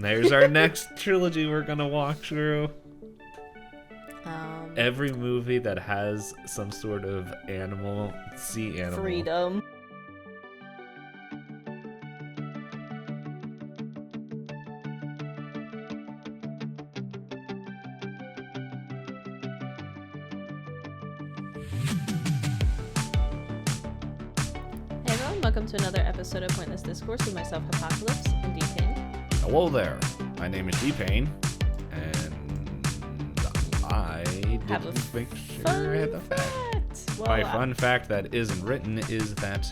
There's our next trilogy we're gonna walk through. Every movie that has some sort of sea animal. Freedom. Hey everyone, welcome to another episode of Pointless Discourse with myself, Hoppocalypse, and Payne. Hello there. My name is Payne, and I didn't make sure I had the fact. Well, My fun fact that isn't written is that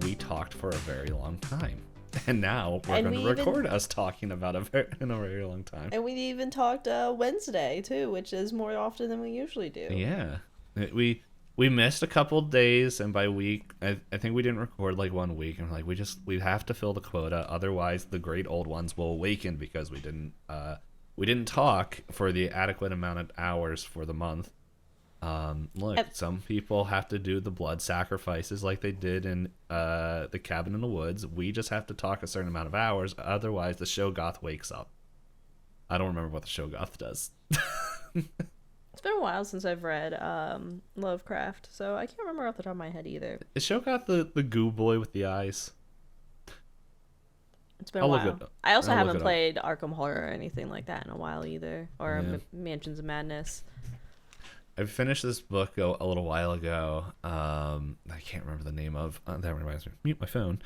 we talked for a very long time. And now we're going to record us talking about in a very long time. And we even talked Wednesday, too, which is more often than we usually do. Yeah. We missed a couple days, and by week, I think we didn't record like 1 week. And we're like, we have to fill the quota. Otherwise, the great old ones will awaken because we didn't talk for the adequate amount of hours for the month. Look, some people have to do the blood sacrifices like they did in the Cabin in the Woods. We just have to talk a certain amount of hours. Otherwise, the Shoggoth wakes up. I don't remember what the Shoggoth does. It's been a while since I've read Lovecraft, so I can't remember off the top of my head either. Is Shoggoth the goo boy with the eyes? It's been a while. I also haven't played Arkham Horror or anything like that in a while either, or Mansions of Madness. I finished this book a little while ago. I can't remember the name of. That reminds me. Mute my phone.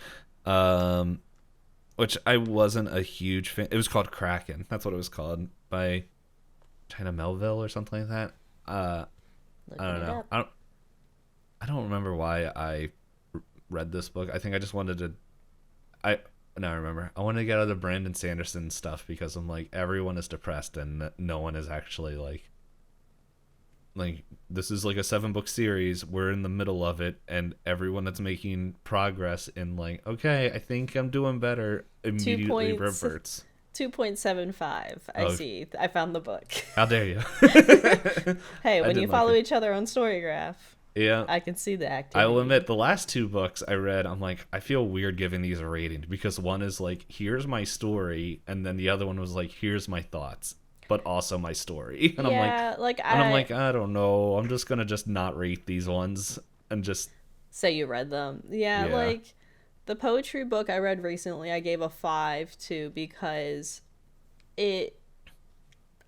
Which I wasn't a huge fan. It was called Kraken. That's what it was called, by China Melville or something like that. I don't know. I don't remember why I read this book. I think I just wanted to. Now I remember. I wanted to get out of Brandon Sanderson stuff because I'm like, everyone is depressed and no one is actually like this is like a 7-book series. We're in the middle of it, and everyone that's making progress in like, okay, I think I'm doing better, immediately reverts. 2.75. I see. I found the book. How dare you? Hey, when you follow each other on Storygraph, yeah, I can see the activity. I will admit, the last 2 books I read, I'm like, I feel weird giving these a rating because one is like, here's my story, and then the other one was like, here's my thoughts, but also my story. And I'm like, I don't know. I'm just gonna not rate these ones and just say you read them. Yeah, like the poetry book I read recently, I gave a 5 to because I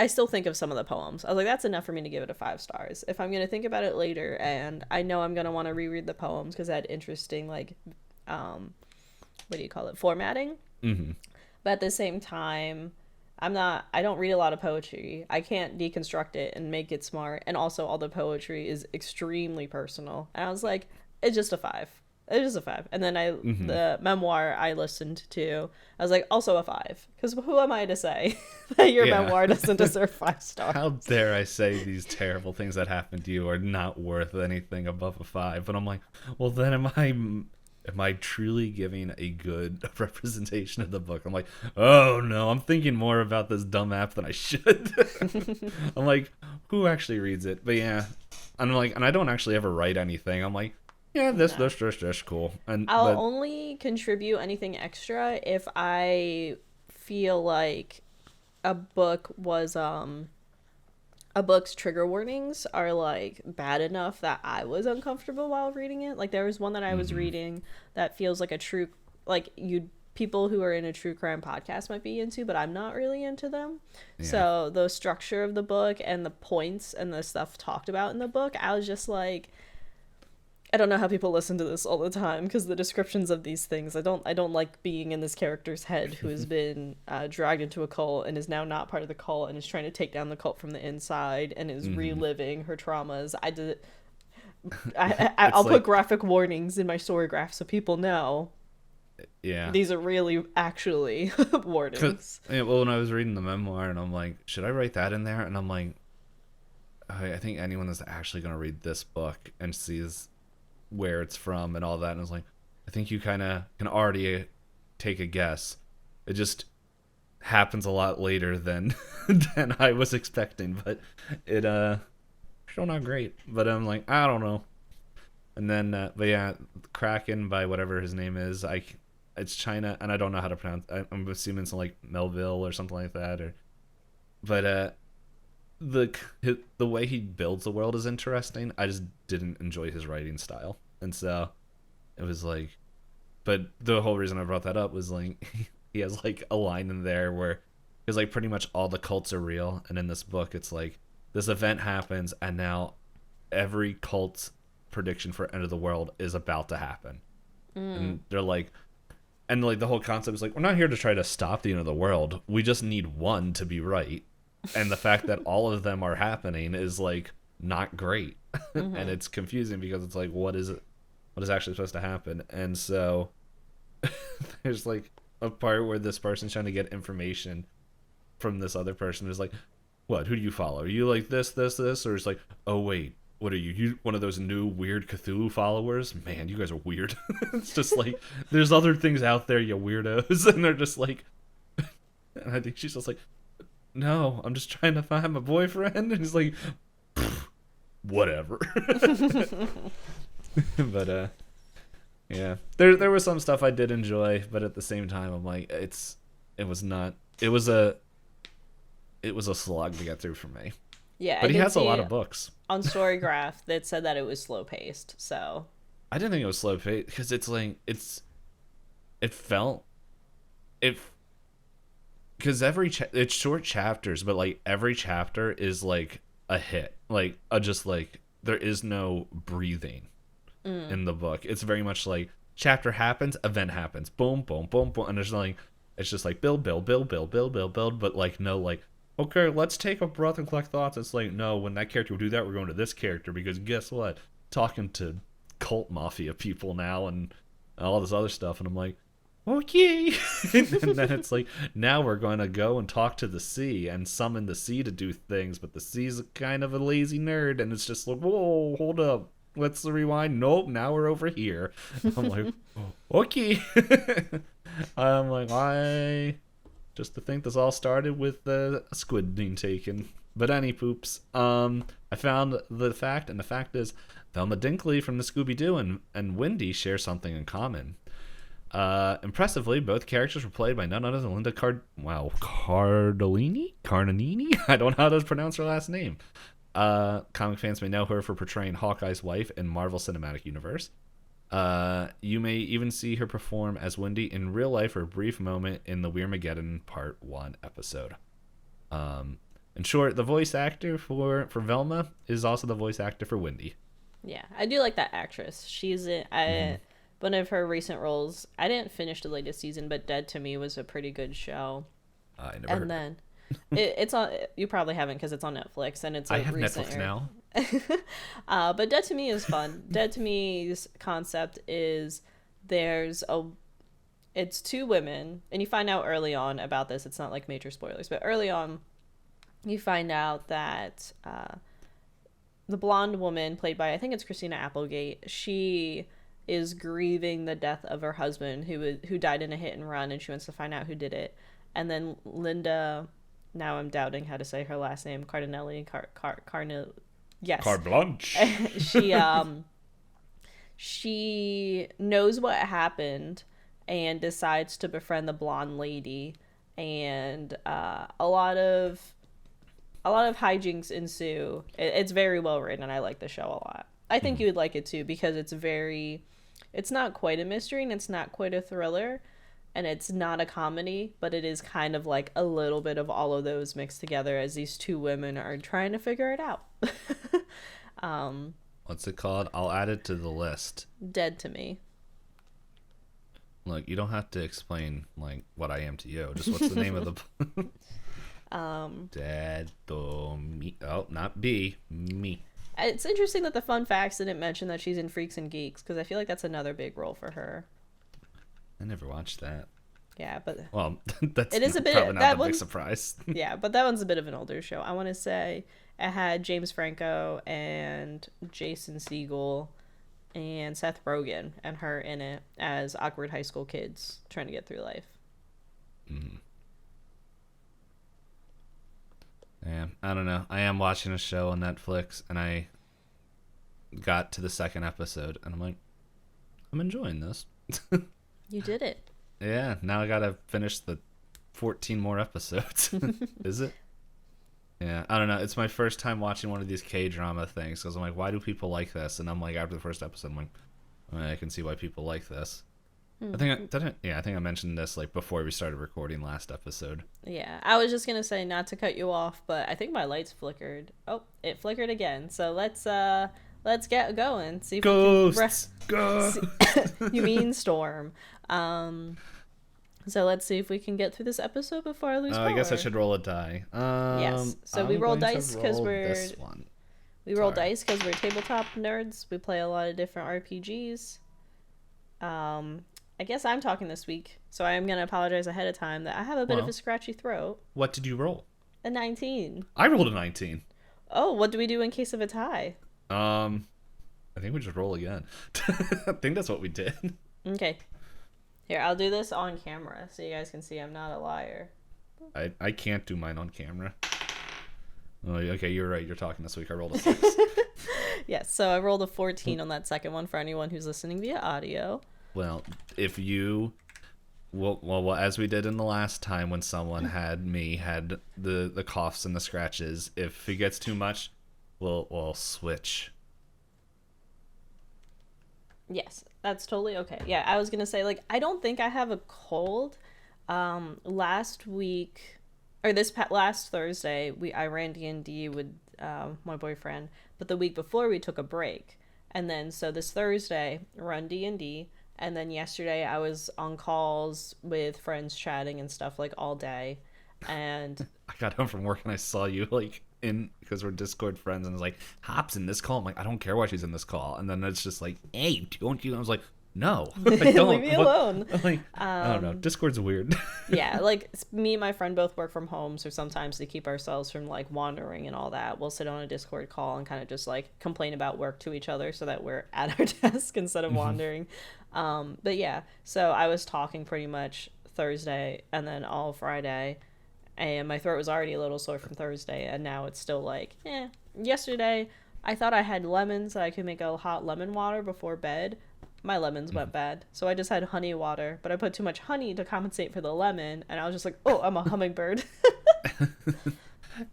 still think of some of the poems. I was like, that's enough for me to give it a 5 stars. If I'm going to think about it later, and I know I'm going to want to reread the poems because they had interesting, like, formatting. Mm-hmm. But at the same time, I don't read a lot of poetry. I can't deconstruct it and make it smart. And also all the poetry is extremely personal. And I was like, it's just a 5. It is a 5. And then the memoir I listened to, I was like, also a 5. Because who am I to say that your memoir doesn't deserve 5 stars? How dare I say these terrible things that happened to you are not worth anything above a 5? But I'm like, well, then am I truly giving a good representation of the book? I'm like, oh no, I'm thinking more about this dumb app than I should. I'm like, who actually reads it? But yeah, I'm like, and I don't actually ever write anything. I'm like, yeah, this cool. And I'll only contribute anything extra if I feel like a book's trigger warnings are like bad enough that I was uncomfortable while reading it. Like there was one that I was reading that feels like people who are in a true crime podcast might be into, but I'm not really into them. Yeah. So the structure of the book and the points and the stuff talked about in the book, I was just like, I don't know how people listen to this all the time because the descriptions of these things, I don't like being in this character's head who has been dragged into a cult and is now not part of the cult and is trying to take down the cult from the inside and is reliving her traumas. I'll put graphic warnings in my Storygraph so people know. Yeah, these are really actually warnings. Well, when I was reading the memoir and I'm like, should I write that in there? And I'm like, I think anyone that's actually going to read this book and sees where it's from and all that, and I was like, I think you kind of can already take a guess. It just happens a lot later than I was expecting, but it still not great. But I'm like, I don't know. And then but yeah, Kraken by whatever his name is, I it's China, and I don't know how to pronounce. I'm assuming it's like Melville or something like that, but the way he builds the world is interesting. I just didn't enjoy his writing style, and so it was like. But the whole reason I brought that up was like he has like a line in there where because like pretty much all the cults are real, and in this book it's like this event happens, and now every cult's prediction for end of the world is about to happen, and they're like. And like the whole concept is like we're not here to try to stop the end of the world. We just need one to be right. And the fact that all of them are happening is like not great. And it's confusing because it's like what is actually supposed to happen? And so there's like a part where this person's trying to get information from this other person who's like, what, who do you follow? Are you like this? Or it's like, oh wait, what are you? You one of those new weird Cthulhu followers? Man, you guys are weird. It's just like there's other things out there, you weirdos. And they're just like and I think she's just like, no, I'm just trying to find my boyfriend. And he's like, whatever. But yeah, there was some stuff I did enjoy, but at the same time I'm like it was a slog to get through for me. Yeah, but he has a lot of books on Storygraph that said that it was slow paced. So I didn't think it was slow paced because it's like it felt because it's short chapters, but like every chapter is like a hit, like just like there is no breathing in the book. It's very much like chapter happens, event happens, boom, boom, boom, boom, and there's like it's just like build, but like no like okay, let's take a breath and collect thoughts. It's like no, when that character will do that, we're going to this character because guess what? Talking to cult mafia people now and all this other stuff, and I'm like, okay. And then it's like now we're going to go and talk to the sea and summon the sea to do things, but the sea's kind of a lazy nerd, and it's just like, whoa, hold up, let's rewind. Nope, now we're over here. I'm like, okay. I'm like, why? Just to think this all started with a squid being taken. But any poops. I found the fact, and the fact is Thelma Dinkley from the Scooby-Doo and Wendy share something in common. Impressively, both characters were played by none other than Linda Cardellini? I don't know how to pronounce her last name. Comic fans may know her for portraying Hawkeye's wife in Marvel Cinematic Universe. You may even see her perform as Wendy in real life for a brief moment in the Weirmageddon Part 1 episode. In short, the voice actor for Velma is also the voice actor for Wendy. Yeah, I do like that actress. She's one of her recent roles. I didn't finish the latest season, but Dead to Me was a pretty good show. I never heard then it's on. You probably haven't because it's on Netflix and it's. I have Netflix now. But Dead to Me is fun. Dead to Me's concept is it's two women, and you find out early on about this. It's not like major spoilers, but early on, you find out that the blonde woman played by I think it's Christina Applegate. She is grieving the death of her husband who died in a hit and run, and she wants to find out who did it. And then Linda, now I'm doubting how to say her last name, Cardinelli, yes. Carte blanche. She knows what happened and decides to befriend the blonde lady, and a lot of hijinks ensue. It's very well written, and I like the show a lot. I think you would like it too because it's not quite a mystery and it's not quite a thriller, and it's not a comedy, but it is kind of like a little bit of all of those mixed together as these two women are trying to figure it out. What's it called? I'll add it to the list. Dead to Me. Look, you don't have to explain like what I am to you. Just what's the name of the Dead to Me. Oh, not B. Me. It's interesting that the fun facts didn't mention that she's in Freaks and Geeks, because I feel like that's another big role for her. I never watched that. Yeah, but well, that's it is a bit probably not that a big surprise. Yeah, but that one's a bit of an older show. I want to say it had James Franco and Jason Segel and Seth Rogen and her in it as awkward high school kids trying to get through life. Yeah, I don't know. I am watching a show on Netflix, and I got to the second episode, and I'm like, I'm enjoying this. You did it. Yeah, now I gotta finish the 14 more episodes. Is it? Yeah, I don't know. It's my first time watching one of these K-drama things because I'm like, why do people like this? And I'm like, after the first episode, I'm like, I can see why people like this. I think I mentioned this like before we started recording last episode. Yeah, I was just gonna say not to cut you off, but I think my lights flickered. Oh, it flickered again. So let's get going. See if Ghosts. we can you mean storm. So let's see if we can get through this episode before I lose power. I guess I should roll a die. Yes. So we roll dice because we're tabletop nerds. We play a lot of different RPGs. I guess I'm talking this week, so I am going to apologize ahead of time that I have a bit of a scratchy throat. What did you roll? A 19. I rolled a 19. Oh, what do we do in case of a tie? I think we just roll again. I think that's what we did. Okay. Here, I'll do this on camera so you guys can see I'm not a liar. I can't do mine on camera. Oh, okay, you're right. You're talking this week. I rolled a 6. Yes, so I rolled a 14 on that second one for anyone who's listening via audio. Well, if you... Well, as we did in the last time when someone had the coughs and the scratches, if it gets too much, we'll switch. Yes, that's totally okay. Yeah, I was going to say, like, I don't think I have a cold. Last week, or last Thursday, I ran D&D with my boyfriend, but the week before we took a break. And then, so this Thursday, run D&D, and then yesterday I was on calls with friends chatting and stuff, like, all day. And I got home from work and I saw you, like, because we're Discord friends, and it's like, Hop's in this call. I'm like, I don't care why she's in this call. And then it's just like, hey, don't you? I was like, no, I don't. Leave me alone. Like, I don't know. Discord's weird. Yeah, like me and my friend both work from home, so sometimes to keep ourselves from like wandering and all that, we'll sit on a Discord call and kind of just like complain about work to each other so that we're at our desk instead of wandering. But yeah, so I was talking pretty much Thursday and then all Friday, and my throat was already a little sore from Thursday, and now it's still like, Yesterday, I thought I had lemons so I could make a hot lemon water before bed. My lemons went bad, so I just had honey water, but I put too much honey to compensate for the lemon, and I was just like, oh, I'm a hummingbird.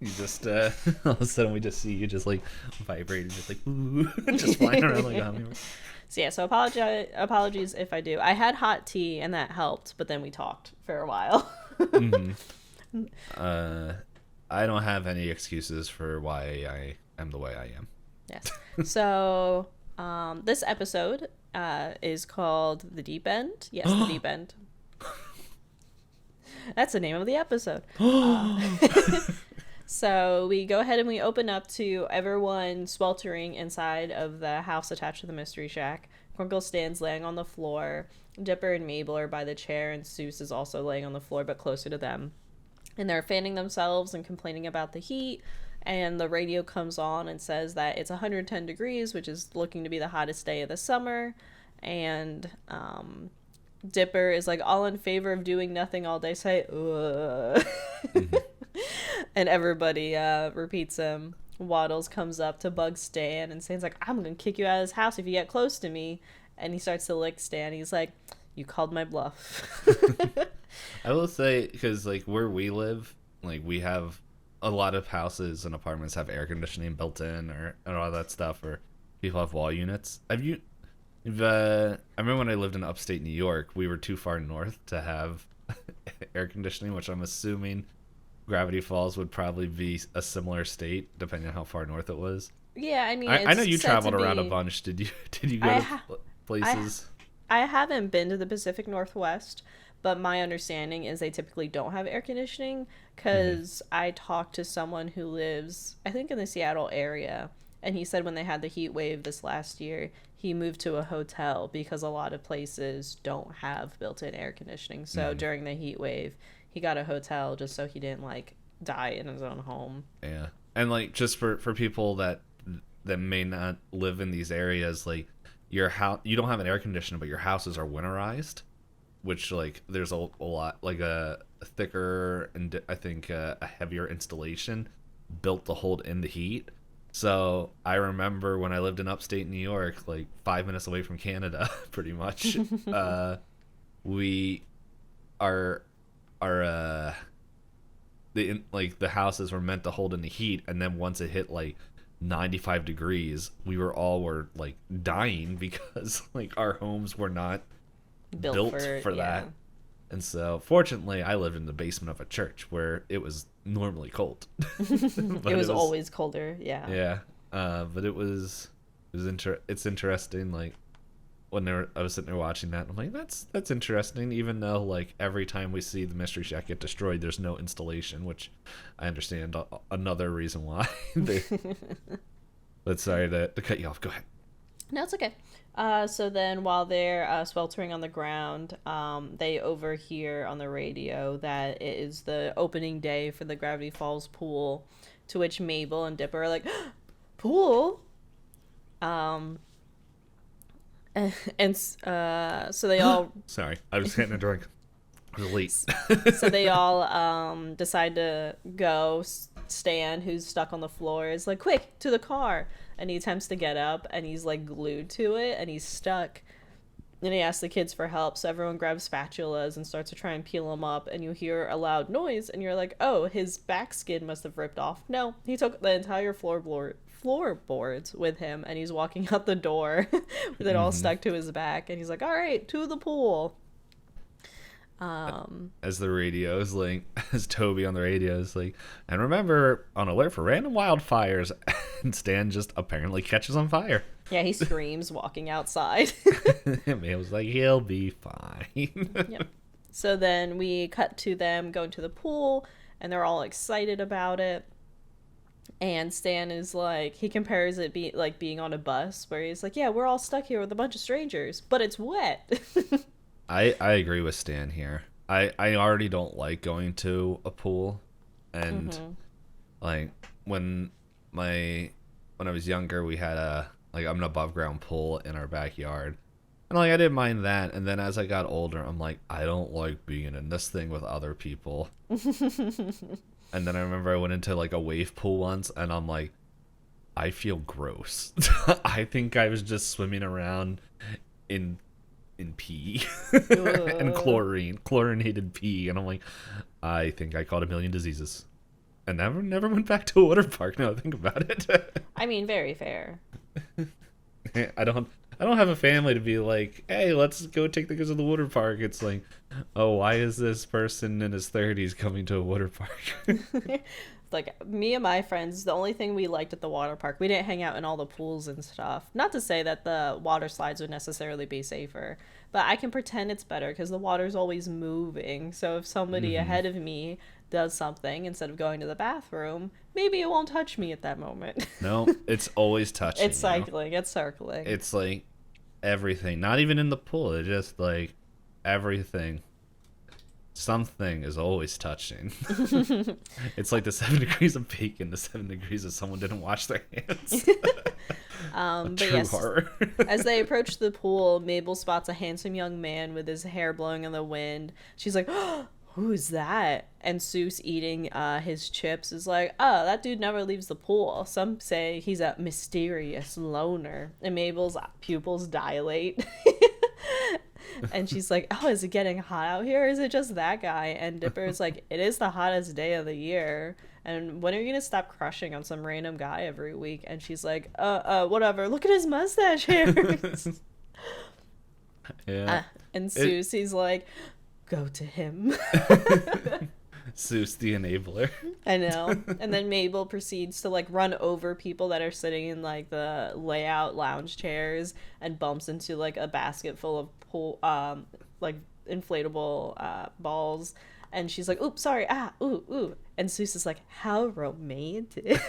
You just, all of a sudden we just see you just like vibrating, just like, ooh, just flying around like a hummingbird. So yeah, so apologies if I do. I had hot tea, and that helped, but then we talked for a while. I don't have any excuses for why I am the way I am. Yes. So, this episode is called The Deep End. Yes, The Deep End. That's the name of the episode. So we go ahead and we open up to everyone sweltering inside of the house attached to the Mystery Shack. Crinkle stands laying on the floor. Dipper and Mabel are by the chair, and Seuss is also laying on the floor, but closer to them. And they're fanning themselves and complaining about the heat. And the radio comes on and says that it's 110 degrees, which is looking to be the hottest day of the summer. And Dipper is like all in favor of doing nothing all day. Say, And everybody repeats him. Waddles comes up to bug Stan, and Stan's like, I'm going to kick you out of this house if you get close to me. And he starts to lick Stan. He's like, you called my bluff. I will say, because like where we live, like we have a lot of houses and apartments have air conditioning built in, and all that stuff, or people have wall units. I remember when I lived in upstate New York, we were too far north to have air conditioning, which I'm assuming Gravity Falls would probably be a similar state depending on how far north it was. Yeah, I mean, I know you traveled around a bunch. Did you go to places? I haven't been to the Pacific Northwest, but my understanding is they typically don't have air conditioning, because I talked to someone who lives, I think, in the Seattle area, and he said when they had the heat wave this last year, he moved to a hotel because a lot of places don't have built-in air conditioning. So during the heat wave, he got a hotel just so he didn't like die in his own home. Yeah. And like just for people that may not live in these areas, like your house, you don't have an air conditioner, but your houses are winterized, which like there's a lot like a thicker and I think a heavier installation built to hold in the heat. So I remember when I lived in upstate New York, like 5 minutes away from Canada, pretty much, our the houses were meant to hold in the heat, and then once it hit like 95 degrees, we were like dying because like our homes were not built for that. And so fortunately I lived in the basement of a church where it was normally cold. It was always colder. Yeah. But it's interesting, like I was sitting there watching that, I'm like, that's interesting, even though like every time we see the mystery shack get destroyed, there's no installation, which I understand another reason why. But sorry to cut you off. Go ahead. No, it's okay. So then while they're sweltering on the ground, they overhear on the radio that it is the opening day for the Gravity Falls pool, to which Mabel and Dipper are like, pool? So they all sorry, I was getting a drink. I was late. So they all decide to go. Stan, who's stuck on the floor, is like, quick, to the car, and he attempts to get up, and he's like glued to it, and he's stuck, and he asks the kids for help. So everyone grabs spatulas and starts to try and peel him up, and you hear a loud noise, and you're like, oh, his back skin must have ripped off. No, he took the entire floorboards with him, and he's walking out the door with it all stuck to his back, and he's like, all right, to the pool. As the radio is like, as Toby on the radio is like, and remember, on alert for random wildfires. And Stan just apparently catches on fire. Yeah, he screams walking outside. It was like, he'll be fine. Yep. So then we cut to them going to the pool, and they're all excited about it. And Stan is like, he compares it being on a bus, where he's like, yeah, we're all stuck here with a bunch of strangers, but it's wet. I agree with Stan here. I already don't like going to a pool, and like when I was younger, we had an above ground pool in our backyard, and like I didn't mind that. And then as I got older, I'm like, I don't like being in this thing with other people. And then I remember I went into like a wave pool once, and I'm like, I feel gross. I think I was just swimming around in pee and chlorinated pee, and I'm like, I think I caught a million diseases, and never went back to a water park. Now I think about it. I mean, very fair. I don't have a family to be like, hey, let's go take the kids to the water park. It's like, oh, why is this person in his 30s coming to a water park? Like, me and my friends, the only thing we liked at the water park, we didn't hang out in all the pools and stuff. Not to say that the water slides would necessarily be safer, but I can pretend it's better because the water's always moving. So if somebody ahead of me does something instead of going to the bathroom, maybe it won't touch me at that moment. No, it's always touching. It's cycling, it's circling. It's like everything, not even in the pool. It's just like everything. Something is always touching. It's like the 7 degrees of bacon, the 7 degrees of someone didn't wash their hands. But yes, horror. As they approach the pool, Mabel spots a handsome young man with his hair blowing in the wind. She's like, oh, who's that? And Seuss, eating his chips, is like, oh, that dude never leaves the pool. Some say he's a mysterious loner. And Mabel's pupils dilate. And she's like, oh, is it getting hot out here? Or is it just that guy? And Dipper's like, it is the hottest day of the year. And when are you going to stop crushing on some random guy every week? And she's like, whatever. Look at his mustache hairs. Yeah. And Susie's like, go to him. Seuss the enabler. I know. And then Mabel proceeds to like run over people that are sitting in like the layout lounge chairs and bumps into like a basket full of pool like inflatable balls, and she's like, oops, sorry, ooh. And Seuss is like, how romantic.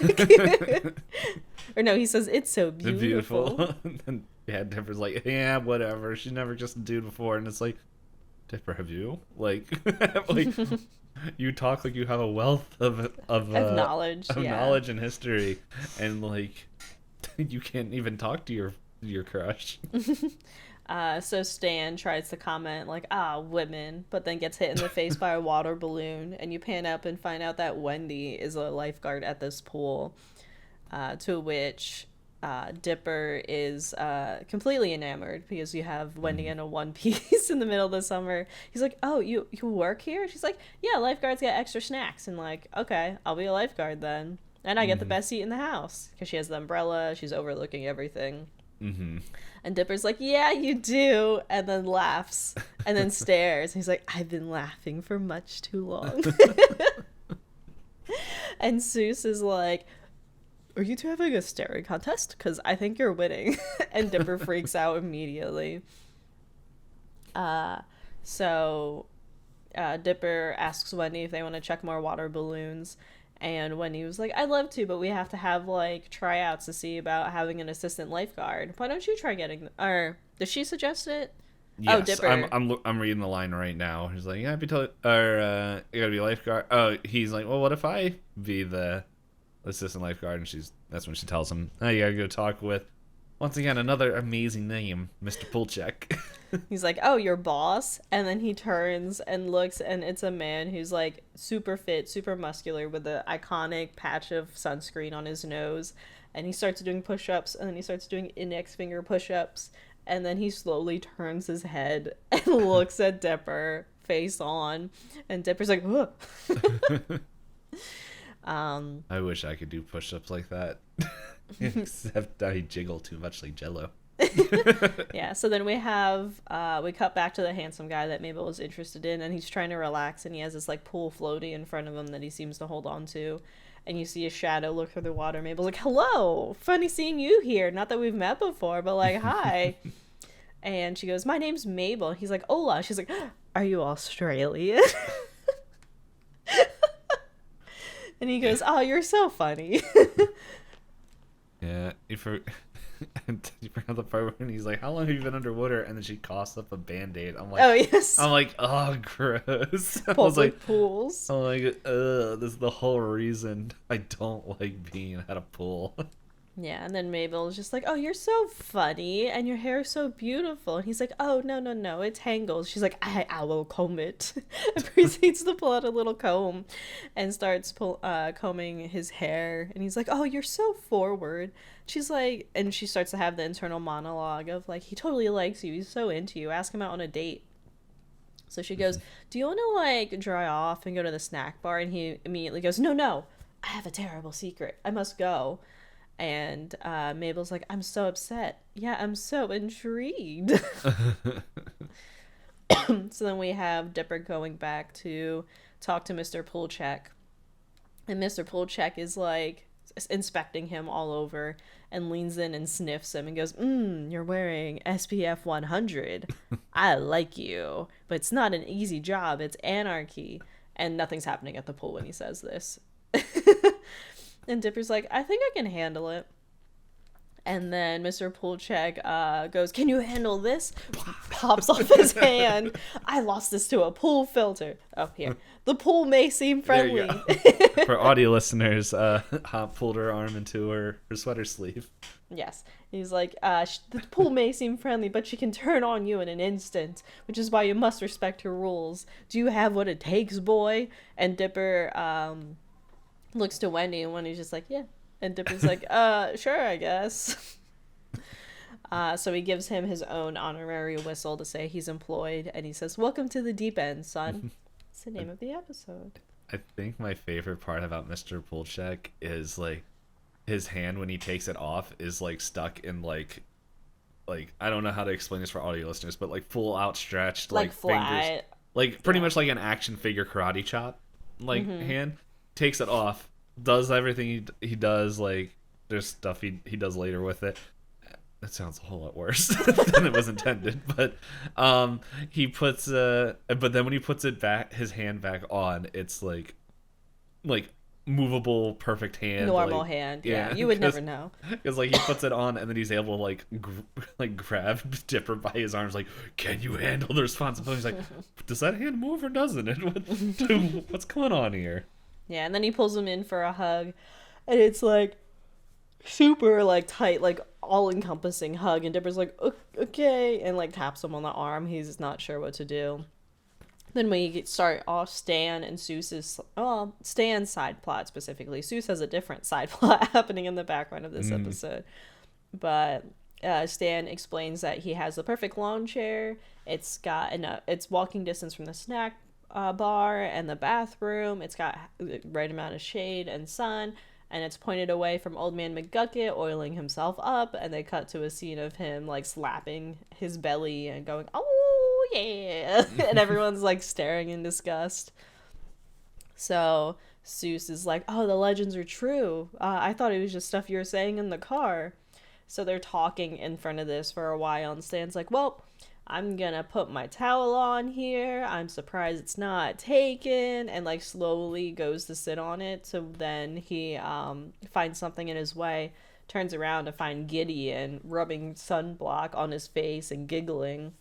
Or no, he says, it's so beautiful. And yeah, Dipper's like, yeah, whatever, she's never just a dude before. And it's like, Dipper, have you like you talk like you have a wealth of knowledge, knowledge and history, and like you can't even talk to your crush. So Stan tries to comment like, women, but then gets hit in the face by a water balloon, and you pan up and find out that Wendy is a lifeguard at this pool, to which Dipper is completely enamored because you have Wendy in a one piece in the middle of the summer. He's like, "Oh, you work here?" She's like, "Yeah, lifeguards get extra snacks." And like, "Okay, I'll be a lifeguard then." And I get the best seat in the house because she has the umbrella. She's overlooking everything. Mm-hmm. And Dipper's like, "Yeah, you do," and then laughs and then stares. He's like, "I've been laughing for much too long." And Seuss is like, "Are you two having a staring contest? Because I think you're winning." And Dipper freaks out immediately. So Dipper asks Wendy if they want to check more water balloons. And Wendy was like, "I'd love to, but we have to have, like, tryouts to see about having an assistant lifeguard. Why don't you try getting..." Or, did she suggest it? Yes, Oh, Dipper. I'm reading the line right now. He's like, "Yeah, be told, or you gotta be a lifeguard." Oh, he's like, "Well, what if I be the assistant lifeguard?" And that's when she tells him, "Oh, you gotta go talk with, once again, another amazing name, Mr. Pulchek." He's like, "Oh, your boss?" And then he turns and looks, and it's a man who's, like, super fit, super muscular, with the iconic patch of sunscreen on his nose. And he starts doing push-ups, and then he starts doing index finger push-ups. And then he slowly turns his head and looks at Dipper, face on. And Dipper's like, "Ugh." I wish I could do push-ups like that. Except I jiggle too much like Jello. Yeah, so then we cut back to the handsome guy that Mabel was interested in, and he's trying to relax, and he has this, like, pool floaty in front of him that he seems to hold on to. And you see a shadow look through the water. Mabel's like, "Hello, funny seeing you here. Not that we've met before, but, like, hi." And she goes, "My name's Mabel." He's like, "Hola." She's like, "Are you Australian?" And he goes, "Oh, you're so funny." Yeah, you forgot the part when he's like, "How long have you been underwater?" And then she coughs up a Band-Aid. Oh, yes. I'm like, "Oh, gross." I was Public like, pools. I'm like, "Ugh, this is the whole reason I don't like being at a pool." Yeah, and then Mabel is just like, "Oh, you're so funny, and your hair is so beautiful." And he's like, "Oh, no, it tangles." She's like, I will comb it." And proceeds to pull out a little comb and starts combing his hair. And he's like, "Oh, you're so forward." She's like, and she starts to have the internal monologue of, like, "He totally likes you. He's so into you. Ask him out on a date." So she goes, "Do you want to, like, dry off and go to the snack bar?" And he immediately goes, No, I have a terrible secret. I must go." And Mabel's like, "I'm so upset." "Yeah, I'm so intrigued." So then we have Dipper going back to talk to Mr. Pulchek. And Mr. Pulchek is, like, inspecting him all over and leans in and sniffs him and goes, "You're wearing SPF 100. I like you. But it's not an easy job. It's anarchy." And nothing's happening at the pool when he says this. And Dipper's like, "I think I can handle it." And then Mr. Pulchek goes, "Can you handle this?" Pops off his hand. "I lost this to a pool filter." "Oh, here. The pool may seem friendly." For audio listeners, Hop pulled her arm into her sweater sleeve. Yes. He's like, "The pool may seem friendly, but she can turn on you in an instant, which is why you must respect her rules. Do you have what it takes, boy?" And Dipper looks to Wendy, and Wendy's just like, "Yeah." And Dipper's like, "Sure, I guess." So he gives him his own honorary whistle to say he's employed, and he says, "Welcome to the deep end, son." It's the name of the episode. I think my favorite part about Mr. Pulchek is, like, his hand when he takes it off is, like, stuck in, like I don't know how to explain this for audio listeners, but, like, full outstretched, like flat. fingers, like pretty much like an action figure karate chop, like, hand. Takes it off, does everything he does, like, there's stuff he does later with it. That sounds a whole lot worse than it was intended, but he puts but then when he puts it back, his hand back on, it's like movable, perfect hand, Normal like, hand. Yeah, you would never know. Because, like, he puts it on and then he's able to, like grab Dipper by his arms, like, "Can you handle the responsibility?" He's like, "Does that hand move or doesn't it? What's going on here?" Yeah, and then he pulls him in for a hug, and it's, like, super, like, tight, like, all-encompassing hug, and Dipper's like, "Okay," and, like, taps him on the arm. He's not sure what to do. Then we start off Stan and Seuss's, Stan's side plot specifically. Seuss has a different side plot happening in the background of this episode. but Stan explains that he has the perfect lawn chair. It's got enough. It's walking distance from the snack bar and the bathroom. It's got the right amount of shade and sun, and it's pointed away from Old Man McGucket oiling himself up. And they cut to a scene of him like slapping his belly and going, "Oh yeah!" and everyone's like staring in disgust. So Seuss is like, "Oh, the legends are true. I thought it was just stuff you were saying in the car." So they're talking in front of this for a while, and Stan's like, "Well, I'm gonna put my towel on here. I'm surprised it's not taken," and like slowly goes to sit on it. So then he finds something in his way, turns around to find Gideon rubbing sunblock on his face and giggling.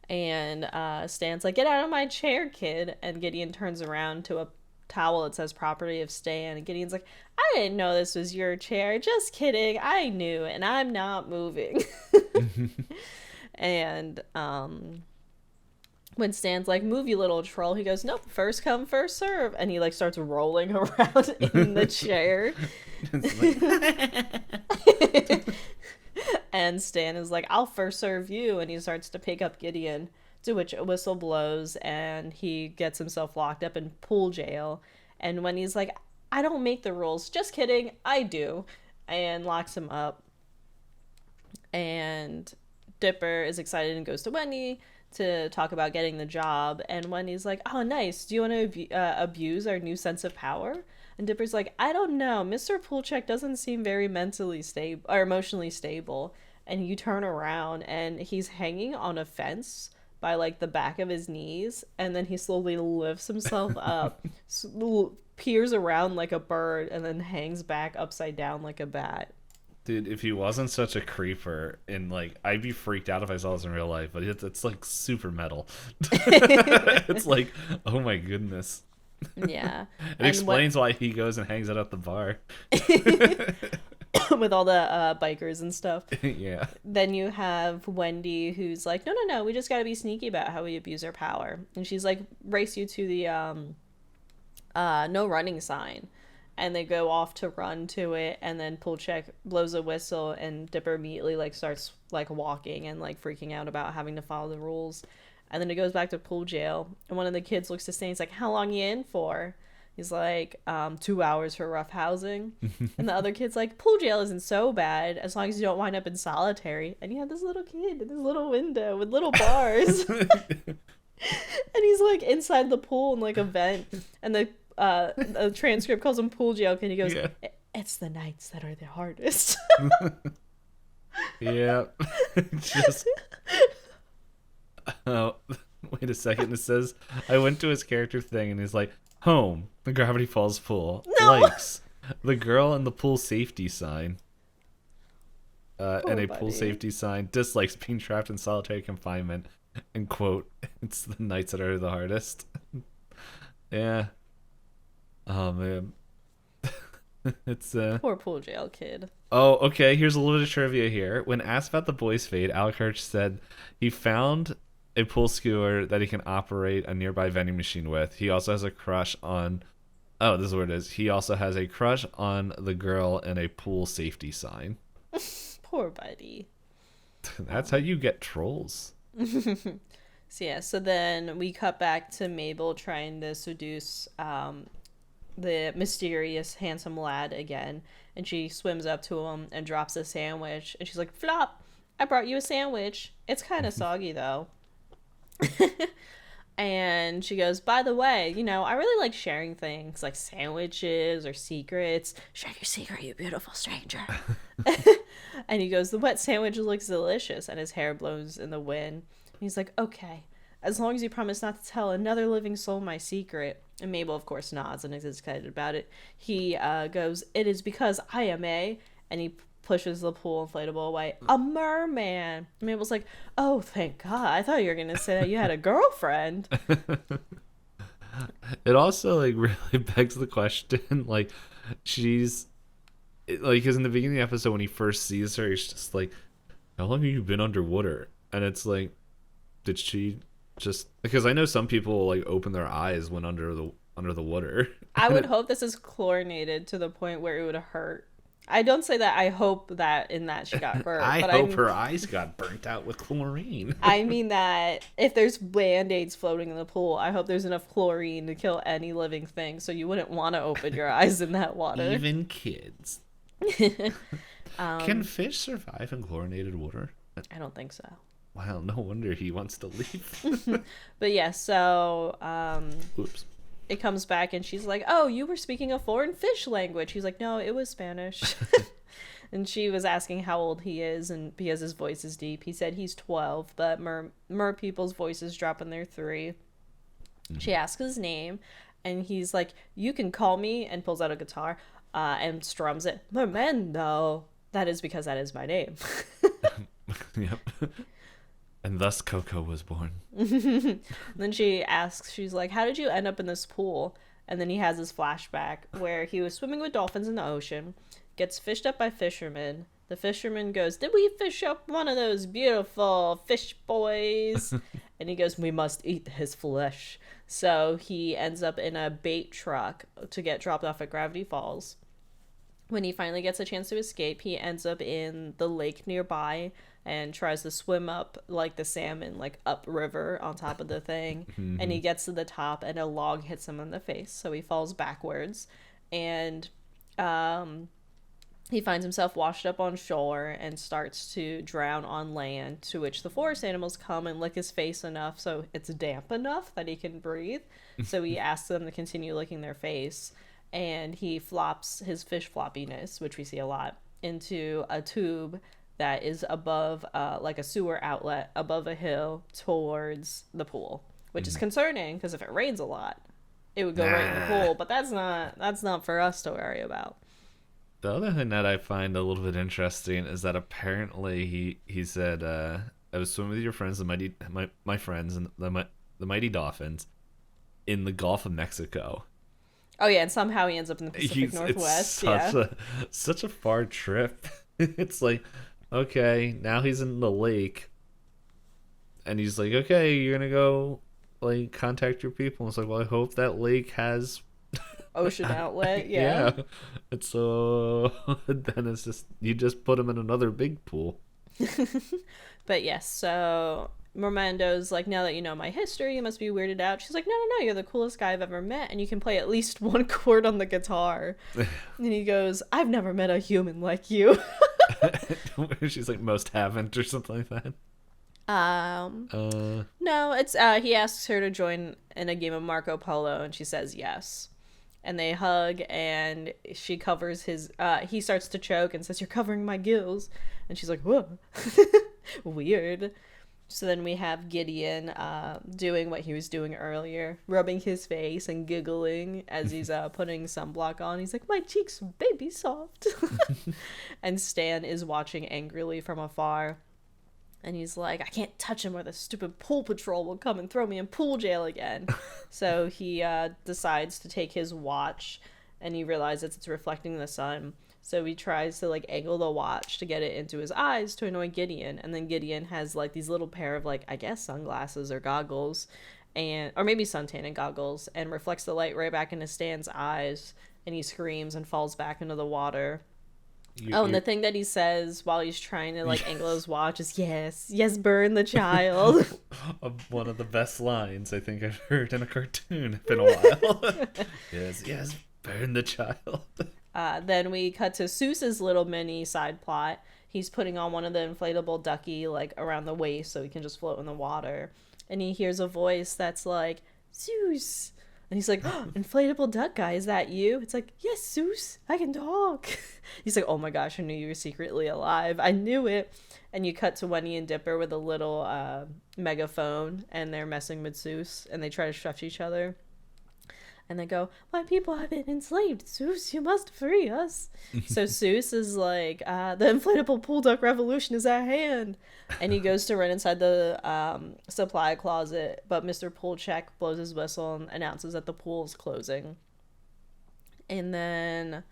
And Stan's like, "Get out of my chair, kid." And Gideon turns around to a towel that says "Property of Stan." And Gideon's like, "I didn't know this was your chair. Just kidding. I knew, and I'm not moving." And when Stan's like, "Move, you little troll," he goes, "Nope, first come, first serve." And he like starts rolling around in the chair. And Stan is like, "I'll first serve you." And he starts to pick up Gideon, to which a whistle blows and he gets himself locked up in pool jail. And when he's like, "I don't make the rules," "Just kidding, I do," and locks him up. And Dipper is excited and goes to Wendy to talk about getting the job. And Wendy's like, "Oh, nice. Do you want to abuse our new sense of power?" And Dipper's like, "I don't know. Mr. Poolcheck doesn't seem very mentally stable or emotionally stable." And you turn around and he's hanging on a fence by like the back of his knees. And then he slowly lifts himself up, peers around like a bird, and then hangs back upside down like a bat. Dude, if he wasn't such a creeper, and like, I'd be freaked out if I saw this in real life, but it's like super metal. It's like, oh my goodness. Yeah. It explains why he goes and hangs out at the bar. With all the bikers and stuff. Yeah. Then you have Wendy, who's like, no, we just gotta be sneaky about how we abuse our power. And she's like, "Race you to the no running sign." And they go off to run to it, and then Pulchek blows a whistle, and Dipper immediately like starts like walking and like freaking out about having to follow the rules. And then it goes back to pool jail, and one of the kids looks to Stan. He's like, "How long you in for?" He's like, 2 hours for rough housing. And the other kid's like, "Pool jail isn't so bad as long as you don't wind up in solitary." And you have this little kid in this little window with little bars. And he's like inside the pool in like a vent. And the transcript calls him pool jail kid. He goes, yeah. It's the nights that are the hardest." Yeah. Just... Oh, wait a second. It says, I went to his character thing and he's like, "Home, the Gravity Falls pool. No! Likes, the girl and the pool safety sign. And a pool safety sign. Dislikes being trapped in solitary confinement. And quote, it's the nights that are the hardest." Yeah. Oh, man. It's poor pool jail kid. Oh, okay. Here's a little bit of trivia here. When asked about the boy's fate, Alec Hirsch said he found a pool skewer that he can operate a nearby vending machine with. He also has a crush on... Oh, this is what it is. He also has a crush on the girl and a pool safety sign. Poor buddy. That's how you get trolls. So then we cut back to Mabel trying to seduce the mysterious handsome lad again, and she swims up to him and drops a sandwich, and she's like, "Flop, I brought you a sandwich. It's kind of soggy though." And she goes, "By the way, I really like sharing things like sandwiches or secrets. Share your secret, you beautiful stranger." And he goes, "The wet sandwich looks delicious," and his hair blows in the wind. And he's like, "Okay, as long as you promise not to tell another living soul my secret." And Mabel, of course, nods and is excited about it. He goes, "It is because I am and he pushes the pool inflatable away, "a merman." And Mabel's like, "Oh, thank God. I thought you were going to say that you had a girlfriend." It also, like, really begs the question, like, she's, like, because in the beginning of the episode when he first sees her, he's just like, "How long have you been underwater?" And it's like, did she just... Because I know some people, like, open their eyes when under the water. I would hope this is chlorinated to the point where it would hurt. I don't say that. I hope that in that she got burnt. I But hope her eyes got burnt out with chlorine. I mean that if there's band-aids floating in the pool, I hope there's enough chlorine to kill any living thing, so you wouldn't want to open your eyes in that water. Even kids. Can fish survive in chlorinated water? I don't think so. Wow, no wonder he wants to leave. But yeah, so Oops. it comes back and she's like, "Oh, you were speaking a foreign fish language." He's like, "No, it was Spanish." And she was asking how old he is, and because his voice is deep, he said he's 12, but mer people's voices drop in their 3. She asks his name, and he's like, "You can call me," and pulls out a guitar and strums it. "Mermendo." That is because that is my name. Yep. And thus Coco was born. Then she asks, she's like, "How did you end up in this pool?" And then he has this flashback where he was swimming with dolphins in the ocean, gets fished up by fishermen. The fisherman goes, "Did we fish up one of those beautiful fish boys?" And he goes, "We must eat his flesh." So he ends up in a bait truck to get dropped off at Gravity Falls. When he finally gets a chance to escape, he ends up in the lake nearby and tries to swim up like the salmon, like upriver on top of the thing. And he gets to the top and a log hits him in the face. So he falls backwards and he finds himself washed up on shore and starts to drown on land, to which the forest animals come and lick his face enough so it's damp enough that he can breathe. So he asks them to continue licking their face. And he flops his fish floppiness, which we see a lot, into a tube that is above, like a sewer outlet, above a hill towards the pool, which is concerning because if it rains a lot, it would go right in the pool. But that's not for us to worry about. The other thing that I find a little bit interesting is that apparently he said, "I was swimming with your friends, my friends, and the mighty dolphins, in the Gulf of Mexico." Oh yeah, and somehow he ends up in the Pacific Northwest. It's such a far trip. It's like, okay, now he's in the lake, and he's like, "Okay, you're gonna go like contact your people." It's like, well, I hope that lake has ocean outlet. Yeah. It's so then it's just you just put him in another big pool. But yes, so Mormando's like, "Now that you know my history, you must be weirded out." She's like, no, you're the coolest guy I've ever met, and you can play at least one chord on the guitar." And he goes, "I've never met a human like you." She's like, "Most haven't," or something like that. No, it's he asks her to join in a game of Marco Polo, and she says yes. And they hug, and she covers his he starts to choke and says, "You're covering my gills." And she's like, "Whoa." Weird. So then we have Gideon doing what he was doing earlier, rubbing his face and giggling as he's putting sunblock on. He's like, "My cheeks baby soft." And Stan is watching angrily from afar. And he's like, "I can't touch him or the stupid pool patrol will come and throw me in pool jail again." So he decides to take his watch, and he realizes it's reflecting the sun. So he tries to like angle the watch to get it into his eyes to annoy Gideon. And then Gideon has like these little pair of like, I guess sunglasses or goggles, or maybe suntan and goggles, and reflects the light right back into Stan's eyes. And he screams and falls back into the water. And the thing that he says while he's trying to like angle his watch is, yes, burn the child. One of the best lines I think I've heard in a cartoon in a while. Yes, burn the child. Then we cut to Seuss's little mini side plot. He's putting on one of the inflatable ducky like around the waist so he can just float in the water. And he hears a voice that's like, "Seuss." And he's like, "Oh, inflatable duck guy, is that you?" It's like, "Yes, Seuss, I can talk." He's like, "Oh my gosh, I knew you were secretly alive. I knew it." And you cut to Wendy and Dipper with a little megaphone, and they're messing with Seuss, and they try to shush each other. And they go, "My people have been enslaved. Seuss, you must free us." So Seuss is like, "The inflatable pool duck revolution is at hand." And he goes to run inside the supply closet, but Mr. Poolcheck blows his whistle and announces that the pool is closing. And then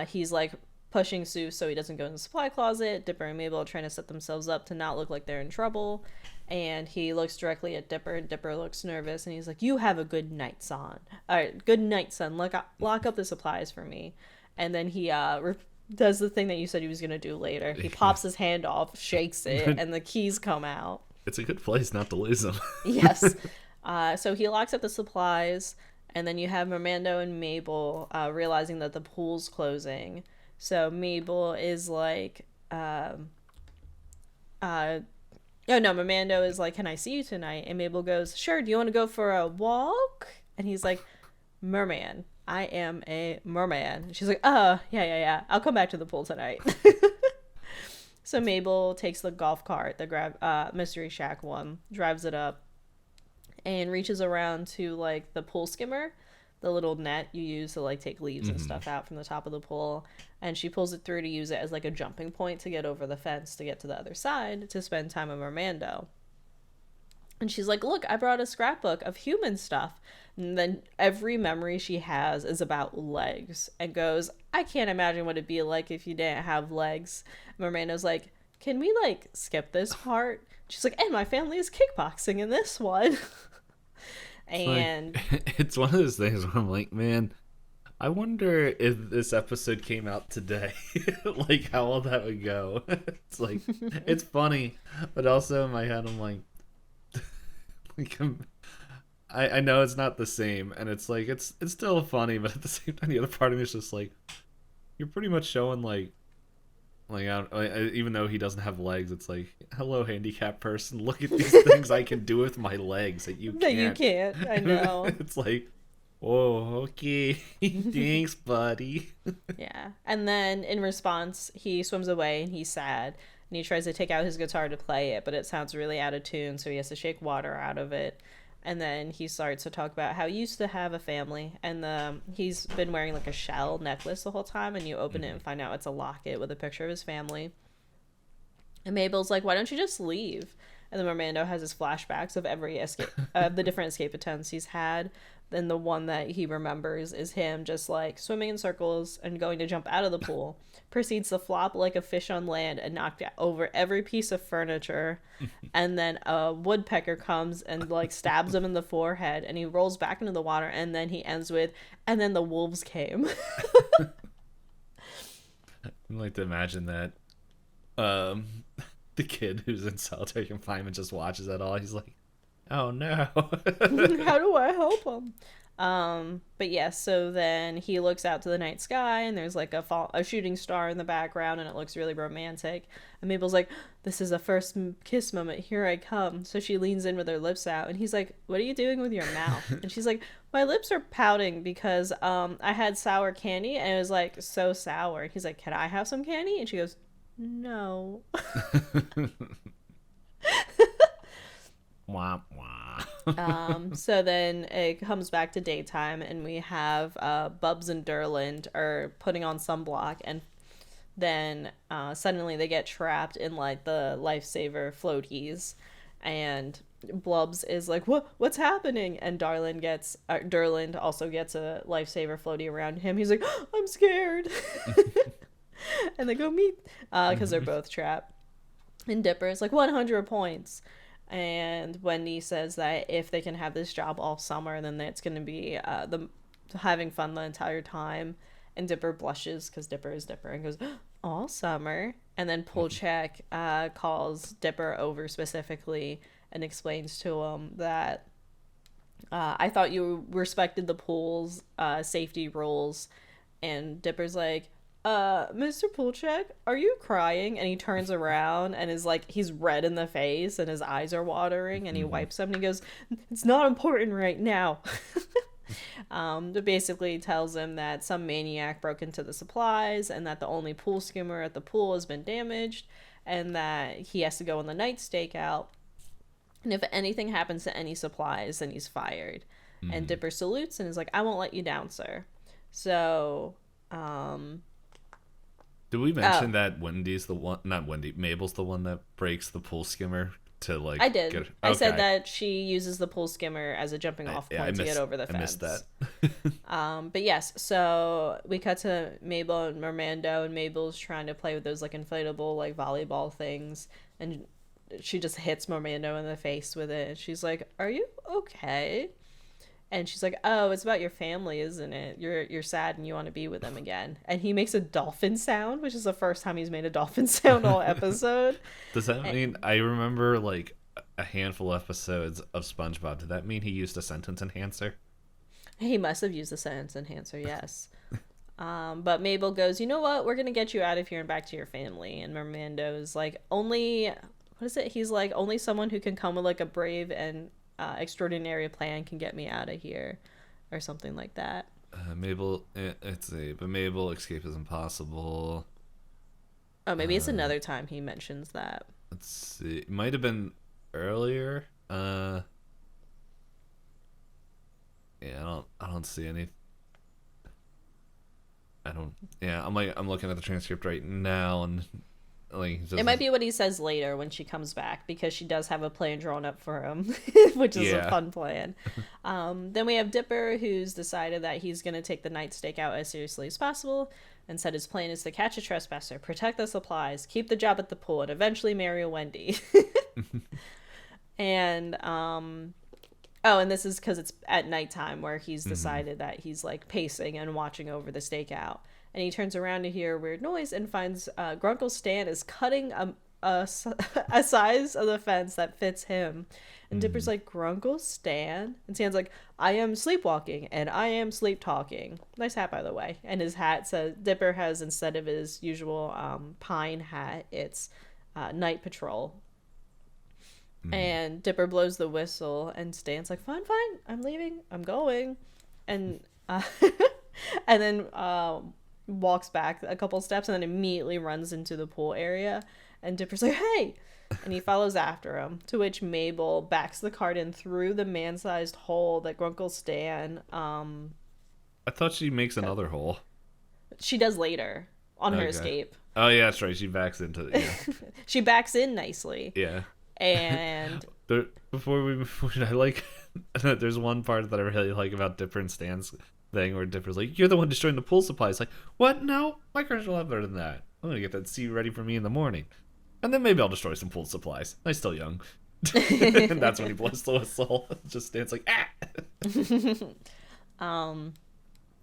he's like pushing Seuss so he doesn't go in the supply closet. Dipper and Mabel are trying to set themselves up to not look like they're in trouble. And he looks directly at Dipper, and Dipper looks nervous, and he's like, "You have a good night, son. All right, good night, son. Lock up the supplies for me." And then he does the thing that you said he was going to do later. He pops his hand off, shakes it, and the keys come out. It's a good place not to lose them. Yes. So he locks up the supplies, and then you have Mermando and Mabel realizing that the pool's closing. So Mabel is like, oh no, Mermando is like, can I see you tonight? And Mabel goes, sure, do you want to go for a walk? And he's like, merman. I am a merman. And she's like, yeah. I'll come back to the pool tonight. So Mabel takes the golf cart, the Mystery Shack one, drives it up, and reaches around to like the pool skimmer, the little net you use to like take leaves and stuff out from the top of the pool, and she pulls it through to use it as like a jumping point to get over the fence to get to the other side to spend time with Mermando. And she's like, look, I brought a scrapbook of human stuff. And then every memory she has is about legs, and goes, I can't imagine what it'd be like if you didn't have legs. Mermando's like, can we like skip this part? She's like, and my family is kickboxing in this one. And it's one of those things where I'm like, man, I wonder if this episode came out today, like how all that would go. It's like, it's funny, but also in my head I'm like I know it's not the same, and it's like it's still funny, but at the same time the other part of me is just like, you're pretty much showing like even though he doesn't have legs, it's like, hello handicapped person, look at these things I can do with my legs that you can't. I know. It's like, whoa, okay. Thanks, buddy. Yeah. And then in response, he swims away and he's sad. And he tries to take out his guitar to play it, but it sounds really out of tune, so he has to shake water out of it. And then he starts to talk about how he used to have a family, and he's been wearing like a shell necklace the whole time, and you open it and find out it's a locket with a picture of his family. And Mabel's like, why don't you just leave? And then Mermando has his flashbacks of every escape, the different escape attempts he's had. Then the one that he remembers is him just like swimming in circles and going to jump out of the pool. Proceeds to flop like a fish on land and knock over every piece of furniture. And then a woodpecker comes and like stabs him in the forehead, and he rolls back into the water, and then he ends with, and then the wolves came. I'd like to imagine that the kid who's in solitary confinement just watches that all. He's like, oh no. How do I help him? But yeah, so then he looks out to the night sky, and there's like a shooting star in the background, and it looks really romantic. And Mabel's like, this is a first kiss moment, here I come. So she leans in with her lips out, and he's like, what are you doing with your mouth? And she's like, my lips are pouting because I had sour candy, and it was like so sour. And he's like, can I have some candy? And she goes, no. Wah, wah. So then it comes back to daytime, and we have Bubs and Durland are putting on sunblock, and then suddenly they get trapped in like the lifesaver floaties, and Blubs is like, what's happening? And Durland also gets a lifesaver floaty around him. He's like, I'm scared. And they go meet because they're both trapped. And Dipper is like 100 points. And Wendy says that if they can have this job all summer, then it's going to be having fun the entire time. And Dipper blushes because Dipper is Dipper and goes, all summer. And then Pulchek calls Dipper over specifically and explains to him that I thought you respected the pool's safety rules. And Dipper's like, Mr. Pulchek, are you crying? And he turns around and is like, he's red in the face and his eyes are watering, and he wipes them and he goes, it's not important right now. But basically tells him that some maniac broke into the supplies, and that the only pool skimmer at the pool has been damaged, and that he has to go on the night stakeout. And if anything happens to any supplies, then he's fired. And Dipper salutes and is like, I won't let you down, sir. So, did we mention that Wendy's the one, not Wendy, Mabel's the one that breaks the pool skimmer to like... I did. Okay. I said that she uses the pool skimmer as a jumping off point to get over the fence. I missed that. But yes, so we cut to Mabel and Mermando, and Mabel's trying to play with those like inflatable like volleyball things, and she just hits Mermando in the face with it. And she's like, are you okay? And she's like, "Oh, it's about your family, isn't it? You're sad and you want to be with them again." And he makes a dolphin sound, which is the first time he's made a dolphin sound all episode. Does that And mean I remember like a handful of episodes of SpongeBob? Did that mean he used a sentence enhancer? he must have used the sentence enhancer, yes. But Mabel goes, "You know what? We're gonna get you out of here and back to your family." And Mermando is like, "Only, what is it? He's like, only someone who can come with like a brave and extraordinary plan can get me out of here," or something like that. Mabel, but Mabel escape is impossible. Oh, maybe it's another time he mentions that. Let's see. It might have been earlier. Yeah, I don't see any. I don't. Yeah, I'm looking at the transcript right now, and like It might be what he says later when she comes back, because she does have a plan drawn up for him, which is a fun plan. Then we have Dipper, who's decided that he's going to take the night stakeout as seriously as possible, and said his plan is to catch a trespasser, protect the supplies, keep the job at the pool, and eventually marry Wendy. And oh, and this is because it's at nighttime, where he's decided that he's like pacing and watching over the stakeout. And he turns around to hear a weird noise and finds Grunkle Stan is cutting a size of the fence that fits him. And Dipper's like, "Grunkle Stan?" And Stan's like, "I am sleepwalking and I am sleep talking." Nice hat, by the way. And his hat says, Dipper has, instead of his usual pine hat, it's night patrol. And Dipper blows the whistle, and Stan's like, "Fine, fine, I'm leaving, I'm going." And and then walks back a couple steps and then immediately runs into the pool area. And Dipper's like, "Hey!" And he follows after him, to which Mabel backs the cart in through the man-sized hole that Grunkle Stan I thought she makes another hole. she does later on her escape. Oh yeah, that's right. She backs into She backs in nicely. yeah. And Before we move forward, I like there's one part that I really like about Dipper and Stan's thing, where Dipper's like, "You're the one destroying the pool supplies." Like, what? No, my cars will have better than that. I'm gonna get that sea ready for me in the morning, and then maybe I'll destroy some pool supplies. I'm still young. And that's when he blows the whistle. Just Stan's like, "Ah."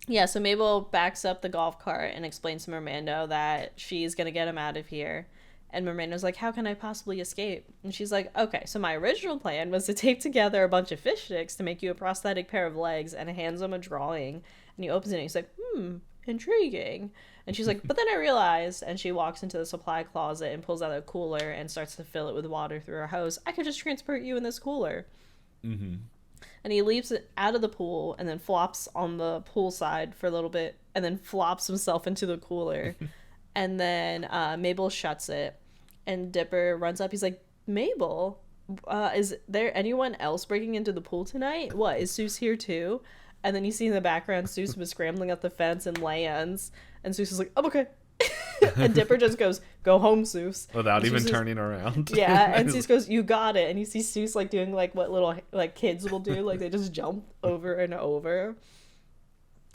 Yeah, so Mabel backs up the golf cart and explains to Mermando that she's gonna get him out of here. And Miranda's like, "How can I possibly escape?" And she's like, "Okay, so my original plan was to tape together a bunch of fish sticks to make you a prosthetic pair of legs," and hands him a drawing. And he opens it and he's like, "Intriguing." And she's like, "But then I realized," and she walks into the supply closet and pulls out a cooler and starts to fill it with water through her hose. "I could just transport you in this cooler." And he leaps it out of the pool and then flops on the pool side for a little bit and then flops himself into the cooler. And then Mabel shuts it. And Dipper runs up. He's like, "Mabel, is there anyone else breaking into the pool tonight? What, is Seuss here too?" And then you see in the background Seuss was scrambling up the fence and lands. And Seuss is like, "I'm okay." And Dipper just goes, "Go home, Seuss." Without and even Seuss turning around. Yeah, and Seuss goes, "You got it." And you see Seuss like doing like what little like kids will do. Like they just jump over and over.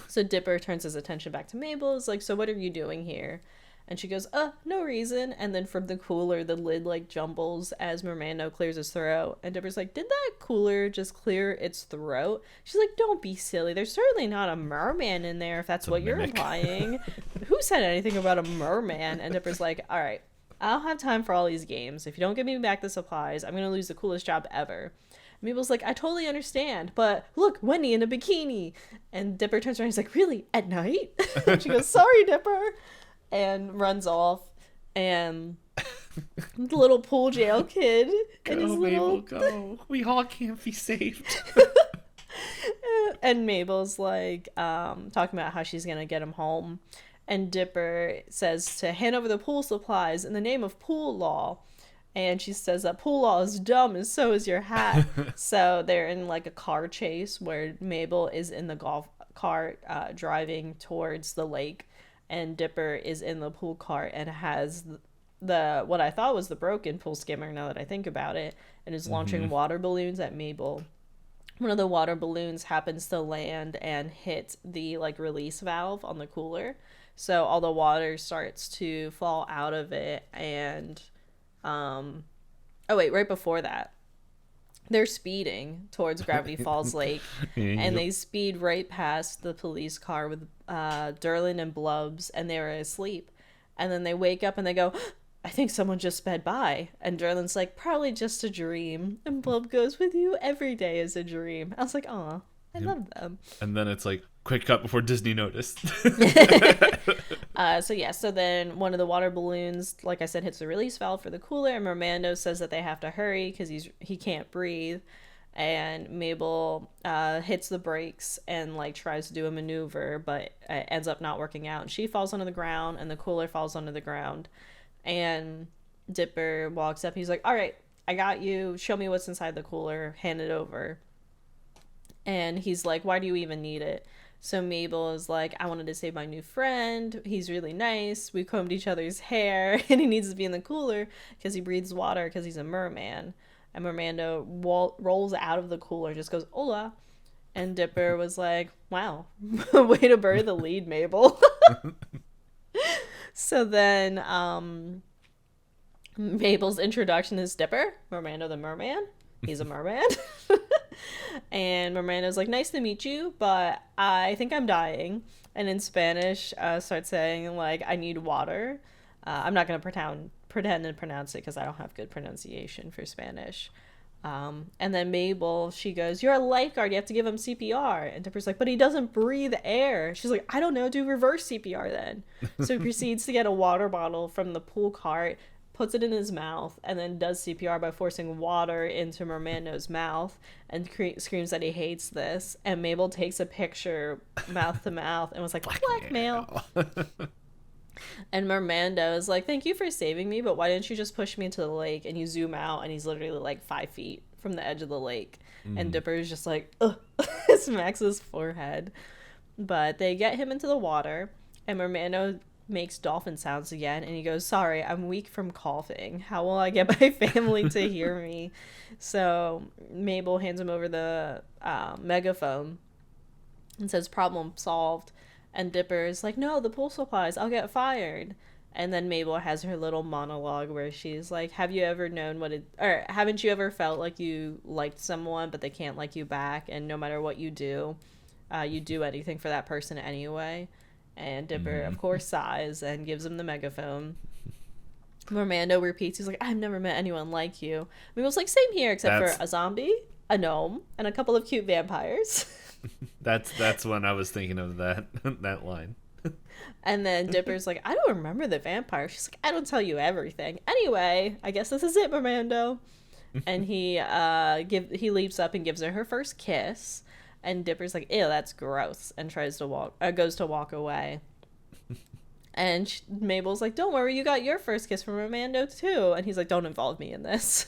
So Dipper turns his attention back to Mabel. Is like, "So what are you doing here?" And she goes, "No reason." And then from the cooler, the lid like jumbles as Mermando clears his throat. And Dipper's like, "Did that cooler just clear its throat?" She's like, "Don't be silly. There's certainly not a merman in there if that's what you're implying." "Who said anything about a merman?" And Dipper's like, "All right, I don't have time for all these games. If you don't give me back the supplies, I'm going to lose the coolest job ever." Mabel's like, "I totally understand, but look, Wendy in a bikini." And Dipper turns around and he's like, "Really? At night?" And she goes, "Sorry, Dipper." And runs off, and the little pool jail kid and his little go. We all can't be saved. And Mabel's like talking about how she's gonna get him home, and Dipper says to hand over the pool supplies in the name of pool law, and she says that pool law is dumb and so is your hat. So they're in like a car chase where Mabel is in the golf cart driving towards the lake. And Dipper is in the pool cart and has the what I thought was the broken pool skimmer, now that I think about it, and is launching water balloons at Mabel. One of the water balloons happens to land and hit the like release valve on the cooler, so all the water starts to fall out of it. And right before that, they're speeding towards Gravity Falls Lake, and they speed right past the police car with Derlin and Blubs, and they were asleep. And then they wake up and they go, I think someone just sped by. And Derlin's like, probably just a dream. And Blub goes, with you, every day is a dream. I was like, aw, I love them. And then it's like, quick cut before Disney noticed. So then one of the water balloons, like I said, hits the release valve for the cooler, and Mermando says that they have to hurry because he can't breathe. And Mabel hits the brakes and like tries to do a maneuver, but ends up not working out. And she falls onto the ground, and the cooler falls onto the ground. And Dipper walks up. He's like, all right, I got you. Show me what's inside the cooler. Hand it over. And he's like, why do you even need it? So Mabel is like, I wanted to save my new friend. He's really nice. We combed each other's hair, and he needs to be in the cooler because he breathes water because he's a merman. And Mermando rolls out of the cooler, just goes, hola. And Dipper was like, wow, way to bury the lead, Mabel. So then Mabel's introduction is Dipper, Mermando the merman. He's a merman. And Mermando's like, nice to meet you, but I think I'm dying. And in Spanish, starts saying, like, I need water. I'm not going to pretend and pronounce it because I don't have good pronunciation for Spanish. And then Mabel, she goes, you're a lifeguard. You have to give him CPR. And Dipper's like, but he doesn't breathe air. She's like, I don't know. Do reverse CPR then. So he proceeds to get a water bottle from the pool cart, puts it in his mouth, and then does CPR by forcing water into Mermando's mouth, and screams that he hates this. And Mabel takes a picture mouth to mouth and was like, blackmail. And Mermando is like, thank you for saving me, but why didn't you just push me into the lake? And you zoom out, and he's literally like 5 feet from the edge of the lake. And Dipper is just like, ugh, smacks his forehead. But they get him into the water, and Mermando makes dolphin sounds again, and he goes, sorry, I'm weak from coughing. How will I get my family to hear me? So Mabel hands him over the megaphone and says, problem solved. And Dipper is like, no, the pool supplies, I'll get fired. And then Mabel has her little monologue where she's like, haven't you ever felt like you liked someone but they can't like you back, and no matter what you do anything for that person anyway? And Dipper, of course, sighs and gives him the megaphone. Mermando repeats, he's like, I've never met anyone like you. Mabel's like, same here, except for a zombie, a gnome, and a couple of cute vampires. That's when I was thinking of that line. And then Dipper's like, I don't remember the vampire. She's like, I don't tell you everything. Anyway, I guess this is it, Mermando. And he leaps up and gives her first kiss. And Dipper's like, ew, that's gross, and goes to walk away. And Mabel's like, don't worry, you got your first kiss from Mermando too. And he's like, don't involve me in this.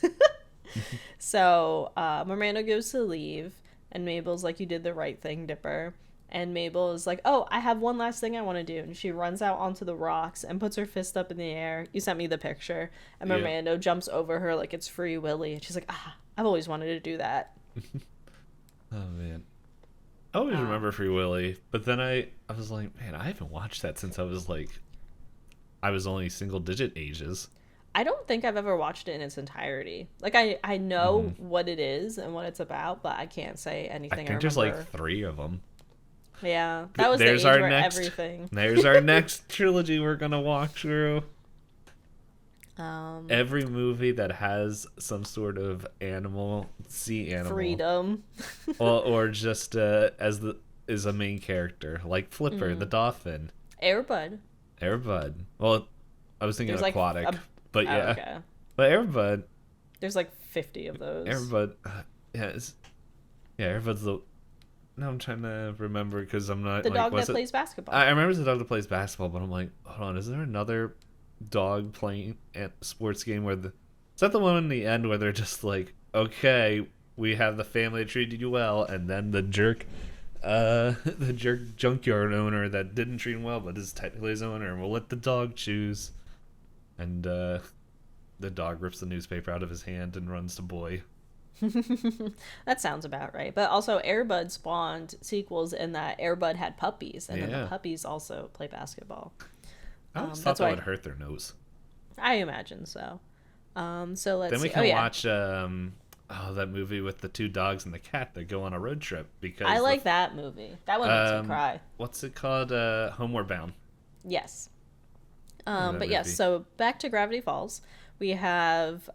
So Mermando goes to leave, and Mabel's like, you did the right thing, Dipper. And Mabel is like, oh, I have one last thing I want to do. And she runs out onto the rocks and puts her fist up in the air. You sent me the picture. And Mermando jumps over her like it's Free Willy. And she's like, I've always wanted to do that. Oh, man. I always remember Free Willy, but then I was like, man, I haven't watched that since I was only single-digit ages. I don't think I've ever watched it in its entirety. Like, I know what it is and what it's about, but I can't say anything. I think there's like 3 of them. Yeah, that was there's the age where everything. There's our next trilogy we're gonna walk through. Every movie that has some sort of sea animal, freedom, or just is a main character, like Flipper the dolphin, Airbud. Well, I was thinking aquatic, but yeah, okay. But Airbud. There's like 50 of those. Airbud, Airbud's the. No, I'm trying to remember because I'm not. The dog that plays basketball. I remember the dog that plays basketball, but I'm like, hold on, is there another dog playing at sports game where is that the one in the end where they're just like, okay, we have the family that treated you well, and then the jerk junkyard owner that didn't treat him well but is technically his owner, and we'll let the dog choose. And the dog rips the newspaper out of his hand and runs to Boy. That sounds about right. But also Airbud spawned sequels in that Airbud had puppies, and then the puppies also play basketball. I always thought that would hurt their nose. I imagine so. So let's then we see. can watch Oh, that movie with the two dogs and the cat that go on a road trip because I like that movie. That one makes me cry. What's it called? Homeward Bound. Yes. That But yes, movie. so back to Gravity Falls. We have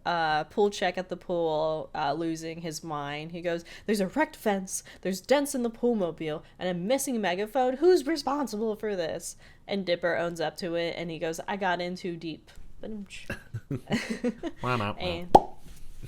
Pool Check at the pool losing his mind. He goes, "There's a wrecked fence, there's dents in the pool mobile, and a missing megaphone. Who's responsible for this?" And Dipper owns up to it, and he goes, "I got in too deep." Why not?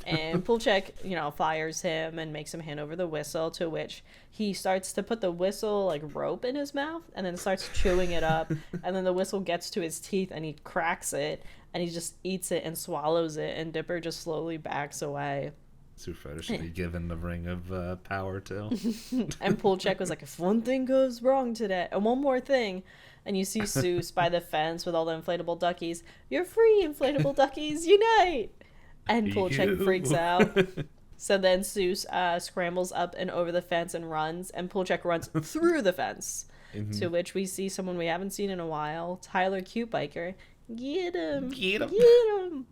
And Pulchek, fires him and makes him hand over the whistle, to which he starts to put the whistle like rope in his mouth and then starts chewing it up. And then the whistle gets to his teeth and he cracks it and he just eats it and swallows it. And Dipper just slowly backs away. Super should be given the ring of power too. And Pulchek was like, "If one thing goes wrong today, and one more thing." And you see Seuss by the fence with all the inflatable duckies. "You're free, inflatable duckies, unite!" And Pulchek freaks out. So then Seuss scrambles up and over the fence and runs, and Pulchek runs through the fence. Mm-hmm. To which we see someone we haven't seen in a while, Tyler Cute Biker. Get him! Get him! Get him!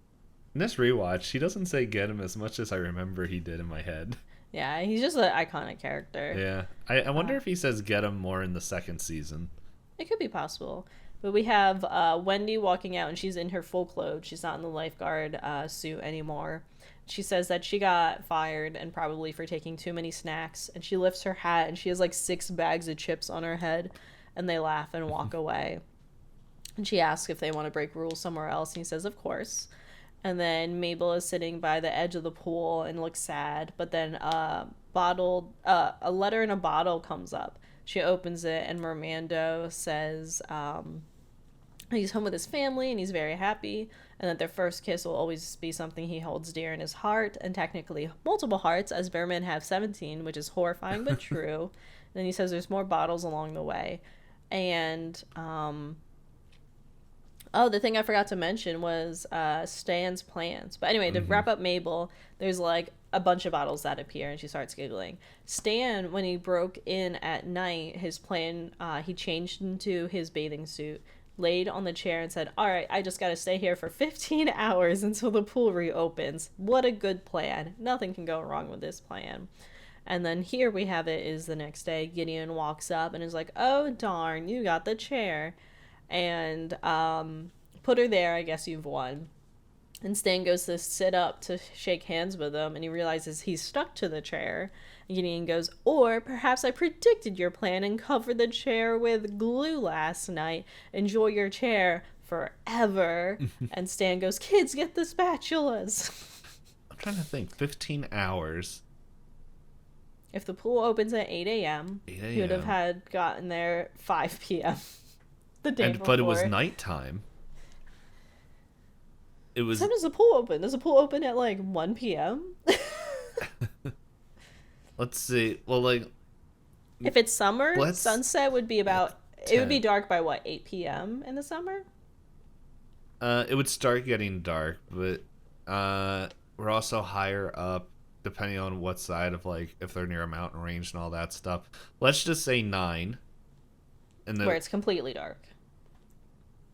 In this rewatch, he doesn't say "get him" as much as I remember he did in my head. Yeah, he's just an iconic character. Yeah, I wonder if he says "get him" more in the second season. It could be possible. But we have Wendy walking out, and she's in her full clothes. She's not in the lifeguard suit anymore. She says that she got fired, and probably for taking too many snacks. And she lifts her hat, and she has like 6 bags of chips on her head. And they laugh and walk away. And she asks if they want to break rules somewhere else. And he says, of course. And then Mabel is sitting by the edge of the pool and looks sad. But then a letter in a bottle comes up. She opens it, and Mermando says he's home with his family and he's very happy, and that their first kiss will always be something he holds dear in his heart, and technically multiple hearts, as Bearmen have 17, which is horrifying but true. And then he says there's more bottles along the way. And the thing I forgot to mention was Stan's plans. But anyway, to wrap up Mabel, there's like a bunch of bottles that appear, and she starts giggling. Stan, when he broke in at night, his plan, he changed into his bathing suit, laid on the chair, and said, "All right, I just got to stay here for 15 hours until the pool reopens. What a good plan. Nothing can go wrong with this plan." And then here we have it is the next day. Gideon walks up and is like, "Oh, darn, you got the chair. And put her there, I guess you've won." And Stan goes to sit up to shake hands with him, and he realizes he's stuck to the chair. And Gideon goes, "Or perhaps I predicted your plan and covered the chair with glue last night. Enjoy your chair forever." And Stan goes, "Kids, get the spatulas." I'm trying to think. 15 hours. If the pool opens at 8 a.m., he would have had gotten there 5 p.m. the day before. But it was nighttime. It was. What time does the pool open? Does the pool open at like 1 p.m.? Let's see. Well, like, if it's summer, sunset would be about. 10. It would be dark by what, 8 p.m. in the summer? It would start getting dark, but we're also higher up, depending on what side of, like, if they're near a mountain range and all that stuff. Let's just say 9. And where it's completely dark.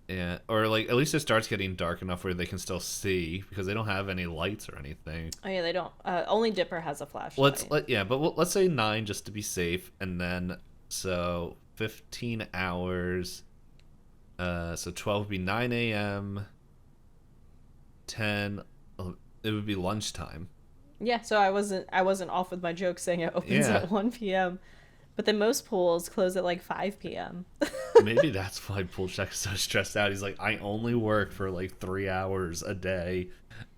Yeah, or like at least it starts getting dark enough where they can still see, because they don't have any lights or anything. Oh yeah, they don't. Only Dipper has a flashlight. Let's say 9 just to be safe, and then so 15 hours. So 12 would be 9 a.m. 10, it would be lunchtime. Yeah, so I wasn't off with my joke saying it opens at 1 p.m. But then most pools close at like 5 p.m. Maybe that's why Pulchek's so stressed out. He's like, I only work for like 3 hours a day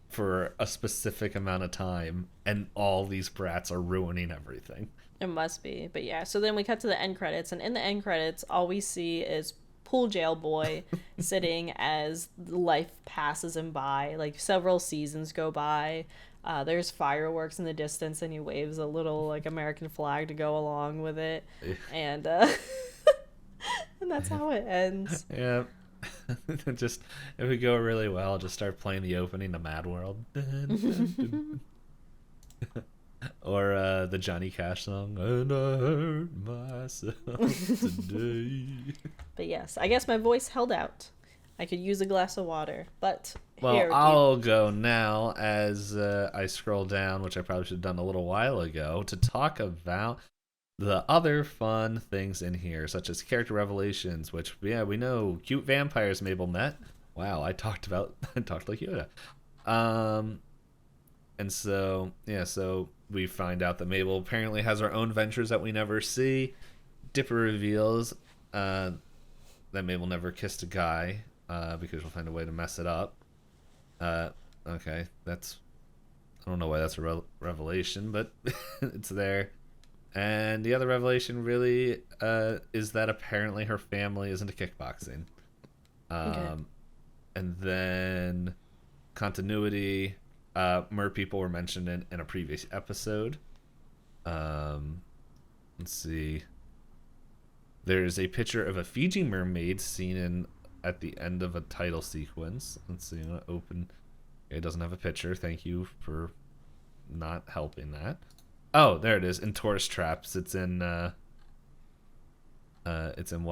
for a specific amount of time, and all these brats are ruining everything. It must be. But yeah, so then we cut to the end credits, and in the end credits, all we see is Pool Jail Boy sitting as life passes him by. Like several seasons go by. There's fireworks in the distance, and he waves a little like American flag to go along with it, and and that's how it ends. Yeah, just if we go really well, just start playing the opening to Mad World, or the Johnny Cash song, "And I hurt myself today." But yes, I guess my voice held out. I could use a glass of water, but Well, here, I'll go now as I scroll down, which I probably should have done a little while ago, to talk about the other fun things in here, such as character revelations, which, yeah, we know cute vampires Mabel met. Wow, I talked like Yoda. And so, yeah, so we find out that Mabel apparently has her own ventures that we never see. Dipper reveals that Mabel never kissed a guy because she'll find a way to mess it up. Okay, that's... I don't know why that's a revelation, but it's there. And the other revelation really is that apparently her family is into kickboxing. okay. And then continuity. Mer people were mentioned in a previous episode. Let's see. There's a picture of a Fiji mermaid seen at the end of a title sequence. Let's see. I'm gonna open. It doesn't have a picture. Thank you for not helping that. Oh, there it is. In tourist traps. It's in one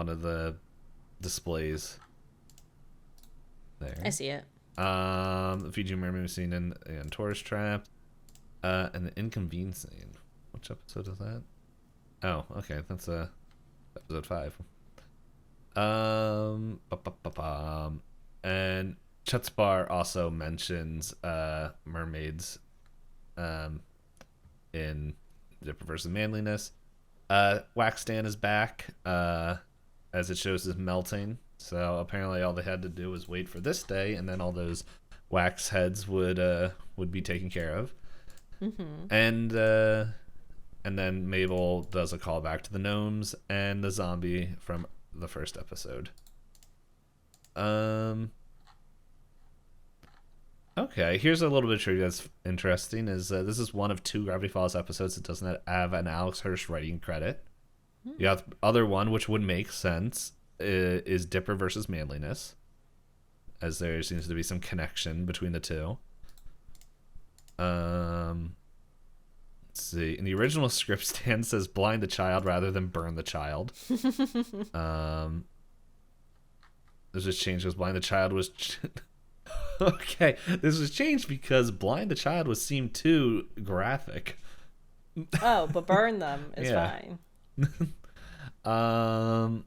of the displays. There. I see it. The Fiji mermaid was seen in tourist trap. And the inconveniencing. Which episode is that? Oh, okay. That's episode 5. And Chutzpar also mentions mermaids in Dipper versus Manliness. Waxstan is back as it shows is melting. So apparently all they had to do was wait for this day, and then all those wax heads would be taken care of. Mm-hmm. And then Mabel does a callback to the gnomes and the zombie from the first episode. Okay, here's a little bit of trivia that's interesting. Is this is one of 2 Gravity Falls episodes that doesn't have an Alex Hirsch writing credit. The other one, which would make sense, is Dipper versus Manliness, as there seems to be some connection between the two. Let's see. In the original script, Stan says blind the child rather than burn the child. This was changed because blind the child was... Okay, this was changed because blind the child was seemed too graphic. Oh, but burn them is fine. And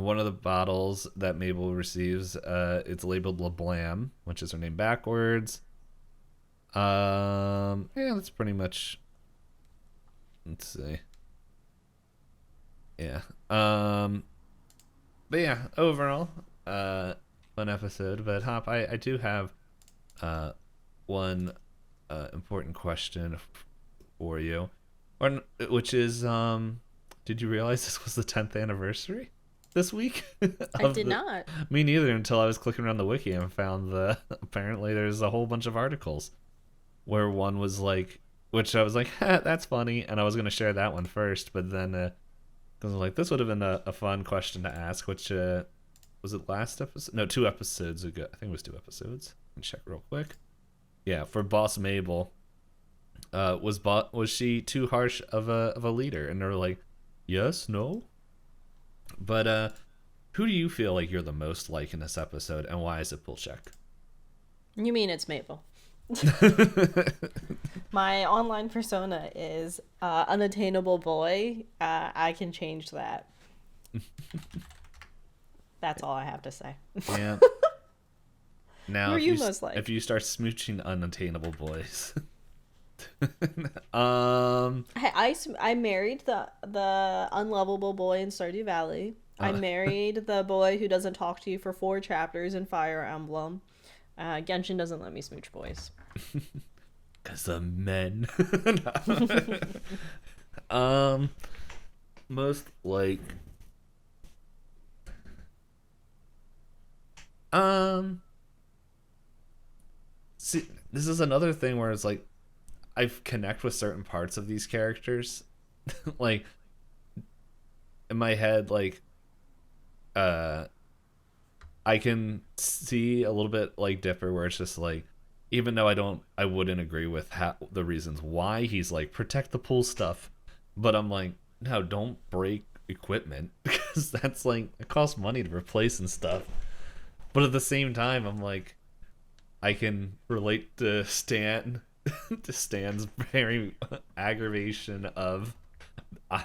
one of the bottles that Mabel receives, it's labeled LeBlam, which is her name backwards. Yeah, that's pretty much... Let's see. Yeah. But yeah, overall, fun episode. But Hop, I do have one important question for you, which is, did you realize this was the 10th anniversary this week? I did not. Me neither, until I was clicking around the wiki and found apparently there's a whole bunch of articles where one was like, which I was like, that's funny, and I was going to share that one first, but then because I was like, this would have been a fun question to ask, which was it last episode? No, 2 episodes ago. I think it was 2 episodes. Let me check real quick. Yeah, for Boss Mabel, was she too harsh of a leader? And they're like, yes, no. But who do you feel like you're the most like in this episode, and why is it Pulchek? You mean it's Mabel? My online persona is unattainable boy. I can change that. That's all I have to say. Yeah. Now, who are you most like? If you start smooching unattainable boys, I married the unlovable boy in Stardew Valley. I married the boy who doesn't talk to you for 4 chapters in Fire Emblem. Genshin doesn't let me smooch boys. Cause of men. Most like. See, this is another thing where it's like, I connect with certain parts of these characters. Like, in my head, like, I can see a little bit like Dipper, where it's just like, even though I wouldn't agree with the reasons why he's like, protect the pool stuff, but I'm like, no, don't break equipment because that's like it costs money to replace and stuff. But at the same time, I'm like, I can relate to Stan to Stan's very aggravation of I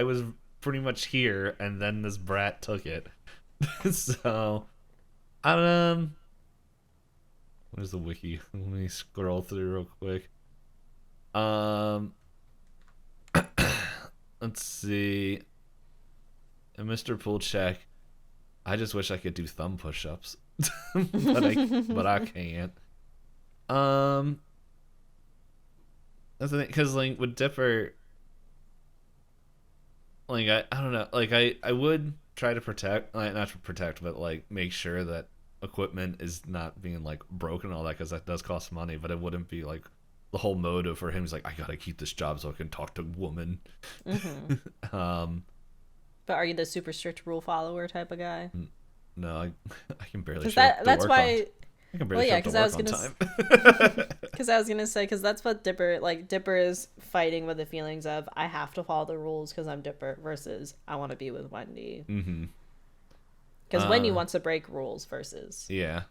was pretty much here and then this brat took it. So I don't where's the wiki? Let me scroll through real quick. Let's see. And Mr. Poolcheck, I just wish I could do thumb push-ups, but I can't. That's the thing, because like with Dipper, like I don't know, like I would try to protect, like, not to protect, but like make sure that equipment is not being like broken and all that, because that does cost money. But it wouldn't be like the whole motive for him is like, I gotta keep this job so I can talk to women. Mm-hmm. But are you the super strict rule follower type of guy? No, I can barely show that, that's why I can barely show up to work on time. Because I was gonna say, because that's what Dipper is fighting with the feelings of, I have to follow the rules because I'm Dipper, versus I want to be with Wendy. Mm-hmm. Because Wendy wants to break rules versus. Yeah.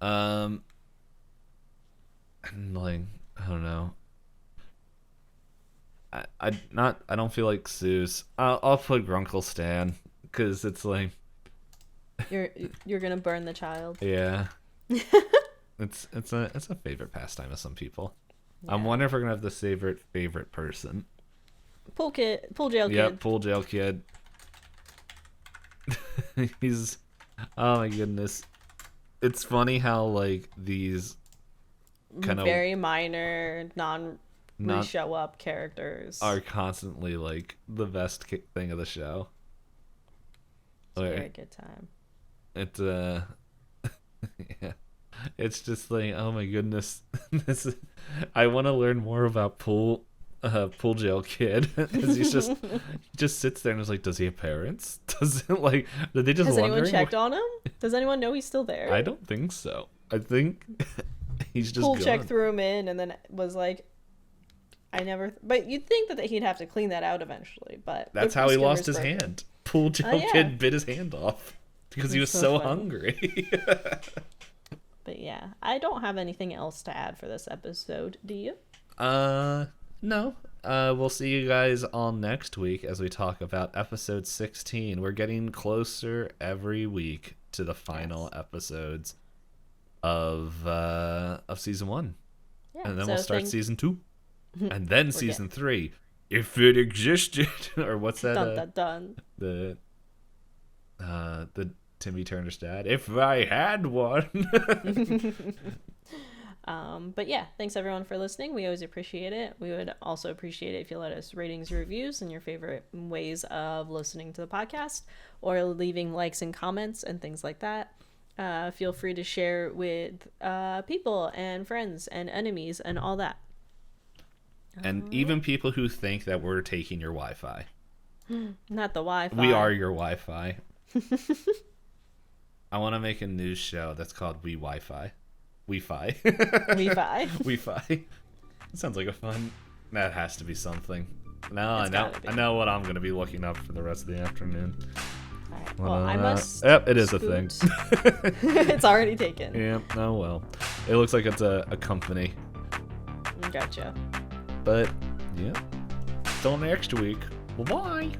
And like, I don't know. I don't feel like Seuss. I'll put Grunkle Stan because it's like you're gonna burn the child. Yeah. it's a favorite pastime of some people. Yeah. I'm wondering if we're gonna have the favorite person. Pool jail kid. Yep, pool jail kid. He's, oh my goodness. It's funny how like these kind of very minor show up characters are constantly like the best thing of the show. It's a very good time. It's yeah. It's just like, oh my goodness. I want to learn more about pool jail kid, because he just sits there and is like, does he have parents? Does it like, did they just has anyone checked on him? Does anyone know he's still there? I don't think so. I think he's just Pool gone. check threw him in and then was like, but you'd think that he'd have to clean that out eventually. But that's how he lost his hand. Pool jail kid bit his hand off because he was so hungry. But yeah, I don't have anything else to add for this episode. Do you? No. We'll see you guys all next week as we talk about episode 16. We're getting closer every week to the final episodes of season 1. Yeah, and then we'll start season 2. And then season 3. If it existed. Or what's that? Dun, dun, dun. The Timmy Turner's dad. If I had one. But yeah, thanks everyone for listening. We always appreciate it. We would also appreciate it if you let us ratings, reviews, and your favorite ways of listening to the podcast, or leaving likes and comments and things like that. Feel free to share with people and friends and enemies and all that. And even people who think that we're taking your Wi-Fi. Not the Wi-Fi. We are your Wi-Fi. I want to make a news show that's called We Wi-Fi. We-Fi. We-Fi. We-Fi. It sounds like a fun... That has to be something. Now I know what I'm going to be looking up for the rest of the afternoon. All right. Well, I must... Yep, it is a thing. It's already taken. Yep, oh well. It looks like it's a company. Gotcha. But, yeah. Till next week. Bye-bye.